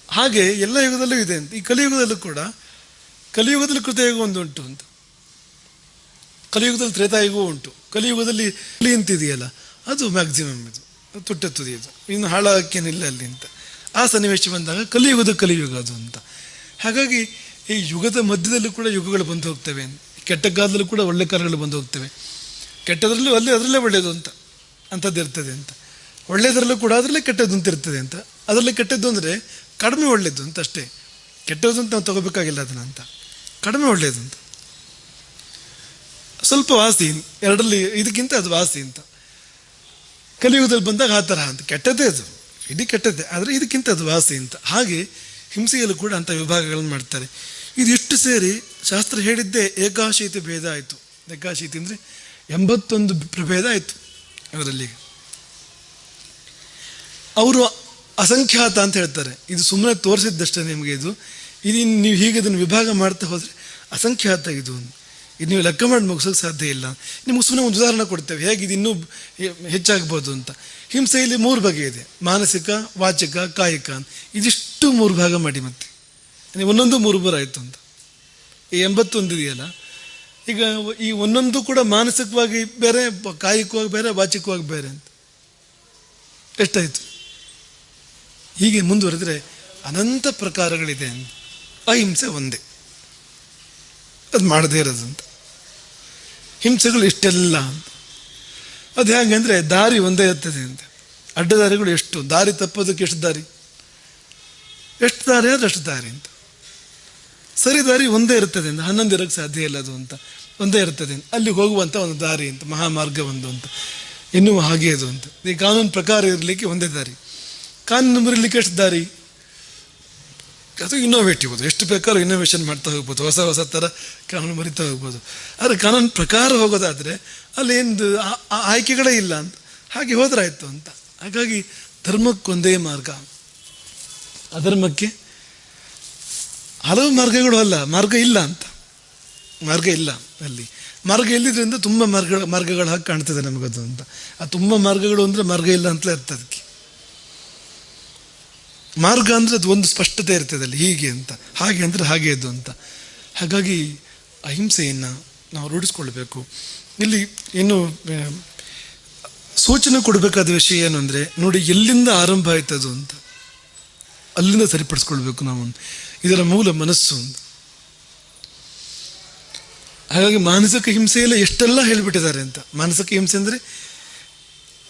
ಹಾಗೆ ಎಲ್ಲ ಯುಗದಲ್ಲೂ ಇದೆ ಅಂತ. ಈ ಕಲಿಯುಗದಲ್ಲೂ ಕೂಡ, ಕಲಿಯುಗದಲ್ಲಿ ಕೃತಯುಗ ಒಂದು ಉಂಟು ಅಂತ, ಕಲಿಯುಗದಲ್ಲಿ ತ್ರೇತಾಯುಗವೂ ಉಂಟು. ಕಲಿಯುಗದಲ್ಲಿ ಕಲಿ ಅಂತಿದೆಯಲ್ಲ, ಅದು ಮ್ಯಾಕ್ಸಿಮಮ್, ಇದು ತುಟ್ಟೆತ್ತುದಿ, ಇದು ಇನ್ನು ಹಾಳಾಕೇನಿಲ್ಲ ಅಲ್ಲಿ ಅಂತ. ಆ ಸನ್ನಿವೇಶ ಬಂದಾಗ ಕಲಿಯುಗ ಅದು ಅಂತ. ಹಾಗಾಗಿ ಈ ಯುಗದ ಮಧ್ಯದಲ್ಲೂ ಕೂಡ ಯುಗಗಳು ಬಂದು ಹೋಗ್ತವೆ. ಕೆಟ್ಟ ಕಾಲದಲ್ಲೂ ಕೂಡ ಒಳ್ಳೆ ಕಾಲಗಳು ಬಂದು ಹೋಗ್ತವೆ. ಕೆಟ್ಟದ್ರಲ್ಲೂ ಅದರಲ್ಲೇ ಒಳ್ಳೆಯದು ಅಂತ ಅಂಥದ್ದು ಇರ್ತದೆ ಅಂತ. ಒಳ್ಳೆಯದರಲ್ಲೂ ಕೂಡ ಅದರಲ್ಲೇ ಕೆಟ್ಟದ್ದು ಅಂತ ಇರ್ತದೆ ಅಂತ. ಅದರಲ್ಲೇ ಕೆಟ್ಟದ್ದು ಅಂದರೆ ಕಡಿಮೆ ಒಳ್ಳೆಯದು ಅಂತ ಅಷ್ಟೇ. ಕೆಟ್ಟದ್ದು ಅಂತ ನಾವು ತಗೋಬೇಕಾಗಿಲ್ಲ ಅದನ್ನ ಅಂತ. ಕಡಿಮೆ ಒಳ್ಳೆಯದು ಅಂತ, ಸ್ವಲ್ಪ ವಾಸಿ, ಎರಡರಲ್ಲಿ ಇದಕ್ಕಿಂತ ಅದು ವಾಸಿ ಅಂತ. ಕಲಿಯುಗದಲ್ಲಿ ಬಂದಾಗ ಆ ಥರ ಅಂತ. ಕೆಟ್ಟದ್ದೇ ಅದು, ಇಡೀ ಕೆಟ್ಟದ್ದೇ, ಆದರೆ ಇದಕ್ಕಿಂತ ಅದು ವಾಸಿ ಅಂತ. ಹಾಗೆ ಹಿಂಸೆಯಲ್ಲೂ ಕೂಡ ಅಂಥ ವಿಭಾಗಗಳನ್ನು ಮಾಡ್ತಾರೆ. ಇದಿಷ್ಟು ಸೇರಿ ಶಾಸ್ತ್ರ ಹೇಳಿದ್ದೇ ಏಕಾಶೀತಿ ಭೇದ ಆಯಿತು. ಏಕಾಶೀತಿ ಅಂದರೆ 81 ಪ್ರಭೇದ ಆಯಿತು ಅದರಲ್ಲಿ. ಅವರು ಅಸಂಖ್ಯಾತ ಅಂತ ಹೇಳ್ತಾರೆ. ಇದು ಸುಮ್ಮನೆ ತೋರಿಸಿದ್ದಷ್ಟೇ ನಿಮಗೆ. ಇದು ನೀವು ಹೀಗೆ ಇದನ್ನು ವಿಭಾಗ ಮಾಡ್ತಾ ಹೋದರೆ ಅಸಂಖ್ಯಾತ ಇದು ನೀವು ಲೆಕ್ಕ ಮಾಡಿ ಮುಗಿಸೋಕ್ಕೆ ಸಾಧ್ಯ ಇಲ್ಲ. ನಿಮಗೆ ಸುಮ್ಮನೆ ಒಂದು ಉದಾಹರಣೆ ಕೊಡ್ತೇವೆ ಹೇಗೆ ಇದು ಇನ್ನೂ ಹೆಚ್ಚಾಗ್ಬೋದು ಅಂತ. ಹಿಂಸೆಯಲ್ಲಿ 3 ಬಗೆ ಇದೆ: ಮಾನಸಿಕ, ವಾಚಿಕ, ಕಾಯಿಕ. ಇದಿಷ್ಟು 3 ಭಾಗ ಮಾಡಿ ಮತ್ತೆ ಒಂದೊಂದು 3 ಆಯಿತು ಅಂತ. ಈ 81 ಇದೆಯಲ್ಲ, ಈಗ ಈ ಒಂದೊಂದು ಕೂಡ ಮಾನಸಿಕವಾಗಿ ಬೇರೆ, ಕಾಯಿಕವಾಗಿ ಬೇರೆ, ವಾಚಿಕವಾಗಿ ಬೇರೆ ಅಂತ ಎಷ್ಟಾಯಿತು? ಹೀಗೆ ಮುಂದುವರೆದರೆ ಅನಂತ ಪ್ರಕಾರಗಳಿದೆ. ಅಹಿಂಸೆ ಒಂದೇ, ಅದು ಮಾಡದೇ ಇರೋದು ಅಂತ. ಹಿಂಸೆಗಳು ಇಷ್ಟೆಲ್ಲ ಅಂತ. ಅದು ಹೇಗೆ ಅಂದರೆ ದಾರಿ ಒಂದೇ ಇರ್ತದೆ ಅಂತ. ಅಡ್ಡದಾರಿಗಳು ಎಷ್ಟು, ದಾರಿ ತಪ್ಪೋದಕ್ಕೆ ಎಷ್ಟು ದಾರಿ ಆದರೆ ಅಷ್ಟು ದಾರಿ ಅಂತ. ಸರಿ ದಾರಿ ಒಂದೇ ಇರ್ತದೆ ಅಂತ, 11 ಇರೋಕ್ಕೆ ಸಾಧ್ಯ ಇಲ್ಲ ಅದು ಅಂತ. ಒಂದೇ ಇರ್ತದೆ ಅಂತ, ಅಲ್ಲಿ ಹೋಗುವಂಥ ಒಂದು ದಾರಿ ಅಂತ, ಮಹಾಮಾರ್ಗ ಒಂದು ಅಂತ. ಇನ್ನೂ ಹಾಗೆ ಅದು ಅಂತ. ಈ ಕಾನೂನು ಪ್ರಕಾರ ಇರಲಿಕ್ಕೆ ಒಂದೇ ದಾರಿ, ಕಾನೂನು ಮುರಿಲಿಕ್ಕೆ ಎಷ್ಟು ದಾರಿ? ಅದು ಇನ್ನೋವೇಟಿವ್, ಅದು ಎಷ್ಟು ಬೇಕಾದ್ರೂ ಇನ್ನೋವೇಷನ್ ಮಾಡ್ತಾ ಹೋಗ್ಬೋದು, ಹೊಸ ಹೊಸ ಥರ ಕಾನೂನು ಮರಿತಾ ಹೋಗ್ಬೋದು. ಆದರೆ ಕಾನೂನು ಪ್ರಕಾರ ಹೋಗೋದಾದರೆ ಅಲ್ಲಿ ಏನು ಆಯ್ಕೆಗಳೇ ಇಲ್ಲ ಅಂತ. ಹಾಗೆ ಹೋದ್ರಾಯ್ತು ಅಂತ. ಹಾಗಾಗಿ ಧರ್ಮಕ್ಕೊಂದೇ ಮಾರ್ಗ, ಅಧರ್ಮಕ್ಕೆ ಹಲವು ಮಾರ್ಗಗಳು ಅಲ್ಲ, ಮಾರ್ಗ ಇಲ್ಲ ಅಂತ. ಮಾರ್ಗ ಇಲ್ಲ ಅಲ್ಲಿ. ಮಾರ್ಗ ಇಲ್ಲದ್ರಿಂದ ತುಂಬ ಮಾರ್ಗಗಳು ಹಾಗೆ ಕಾಣ್ತದೆ ನಮಗದು ಅಂತ. ಆ ತುಂಬ ಮಾರ್ಗಗಳು ಅಂದರೆ ಮಾರ್ಗ ಇಲ್ಲ ಅಂತಲೇ ಅರ್ಥ. ಅದಕ್ಕೆ ಮಾರ್ಗ ಅಂದರೆ ಅದು ಒಂದು ಸ್ಪಷ್ಟತೆ ಇರ್ತದೆ ಅಲ್ಲಿ, ಹೀಗೆ ಅಂತ, ಹಾಗೆ ಅಂದರೆ ಹಾಗೆ ಅದು ಅಂತ. ಹಾಗಾಗಿ ಅಹಿಂಸೆಯನ್ನು ನಾವು ರೂಢಿಸ್ಕೊಳ್ಬೇಕು. ಇಲ್ಲಿ ಇನ್ನು ಸೂಚನೆ ಕೊಡಬೇಕಾದ ವಿಷಯ ಏನು ಅಂದರೆ, ನೋಡಿ ಎಲ್ಲಿಂದ ಆರಂಭ ಆಯ್ತದು ಅಂತ, ಅಲ್ಲಿಂದ ಸರಿಪಡಿಸ್ಕೊಳ್ಬೇಕು ನಾವು. ಇದರ ಮೂಲ ಮನಸ್ಸು ಅಂತ. ಹಾಗಾಗಿ ಮಾನಸಿಕ ಹಿಂಸೆಯಲ್ಲ ಎಷ್ಟೆಲ್ಲ ಹೇಳಿಬಿಟ್ಟಿದ್ದಾರೆ ಅಂತ. ಮಾನಸಿಕ ಹಿಂಸೆ ಅಂದರೆ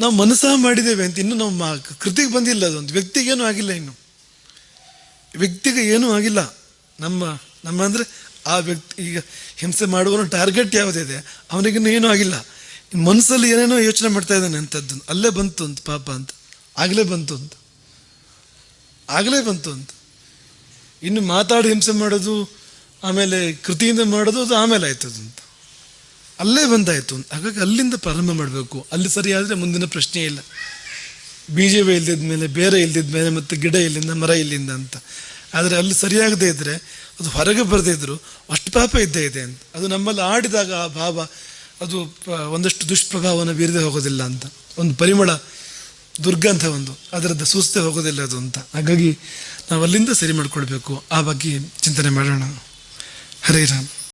ನಾವು ಮನಸ್ಸಾ ಮಾಡಿದ್ದೇವೆ ಅಂತ, ಇನ್ನು ನಾವು ಕೃತಿಗೆ ಬಂದಿಲ್ಲ. ಅದೊಂದು ವ್ಯಕ್ತಿಗೇನೂ ಆಗಿಲ್ಲ, ಇನ್ನು ವ್ಯಕ್ತಿಗೆ ಏನೂ ಆಗಿಲ್ಲ. ನಮ್ಮ ಅಂದರೆ ಆ ವ್ಯಕ್ತಿ, ಈಗ ಹಿಂಸೆ ಮಾಡುವವನ ಟಾರ್ಗೆಟ್ ಯಾವುದಿದೆ ಅವನಿಗಿನ್ನೂ ಏನೂ ಆಗಿಲ್ಲ. ಮನಸ್ಸಲ್ಲಿ ಏನೇನೋ ಯೋಚನೆ ಮಾಡ್ತಾ ಇದ್ದಾನೆ ಅಂಥದ್ದು. ಅಲ್ಲೇ ಬಂತು ಅಂತ, ಪಾಪ ಅಂತ, ಆಗಲೇ ಬಂತು ಅಂತ. ಇನ್ನು ಮಾತಾಡಿ ಹಿಂಸೆ ಮಾಡೋದು, ಆಮೇಲೆ ಕೃತಿಯಿಂದ ಮಾಡೋದು, ಅದು ಆಮೇಲೆ ಆಯ್ತದು ಅಂತ, ಅಲ್ಲೇ ಬಂದಾಯಿತು ಅಂತ. ಹಾಗಾಗಿ ಅಲ್ಲಿಂದ ಪ್ರಾರಂಭ ಮಾಡಬೇಕು. ಅಲ್ಲಿ ಸರಿಯಾದರೆ ಮುಂದಿನ ಪ್ರಶ್ನೆ ಇಲ್ಲ. ಬೀಜವೇ ಇಲ್ದಿದ ಮೇಲೆ, ಬೇರೆ ಇಲ್ದಿದ ಮೇಲೆ, ಮತ್ತು ಗಿಡ ಇಲ್ಲಿಂದ, ಮರ ಇಲ್ಲಿಂದ ಅಂತ. ಆದರೆ ಅಲ್ಲಿ ಸರಿಯಾಗದೇ ಇದ್ದರೆ, ಅದು ಹೊರಗೆ ಬರದೇ ಇದ್ದರೂ ಅಷ್ಟು ಪಾಪ ಇದ್ದೇ ಇದೆ ಅಂತ. ಅದು ನಮ್ಮಲ್ಲಿ ಆಡಿದಾಗ ಆ ಭಾವ ಅದು ಒಂದಷ್ಟು ದುಷ್ಪ್ರಭಾವನ ಬೀರದೆ ಹೋಗೋದಿಲ್ಲ ಅಂತ. ಒಂದು ಪರಿಮಳ, ದುರ್ಗಂಧ ಒಂದು ಅದರದ್ದು ಸೂಸ್ತೆ ಹೋಗೋದಿಲ್ಲ ಅದು ಅಂತ. ಹಾಗಾಗಿ ನಾವು ಅಲ್ಲಿಂದ ಸರಿ ಮಾಡಿಕೊಳ್ಬೇಕು. ಆ ಬಗ್ಗೆ ಚಿಂತನೆ ಮಾಡೋಣ. ಹರೇ ರಾಮ್.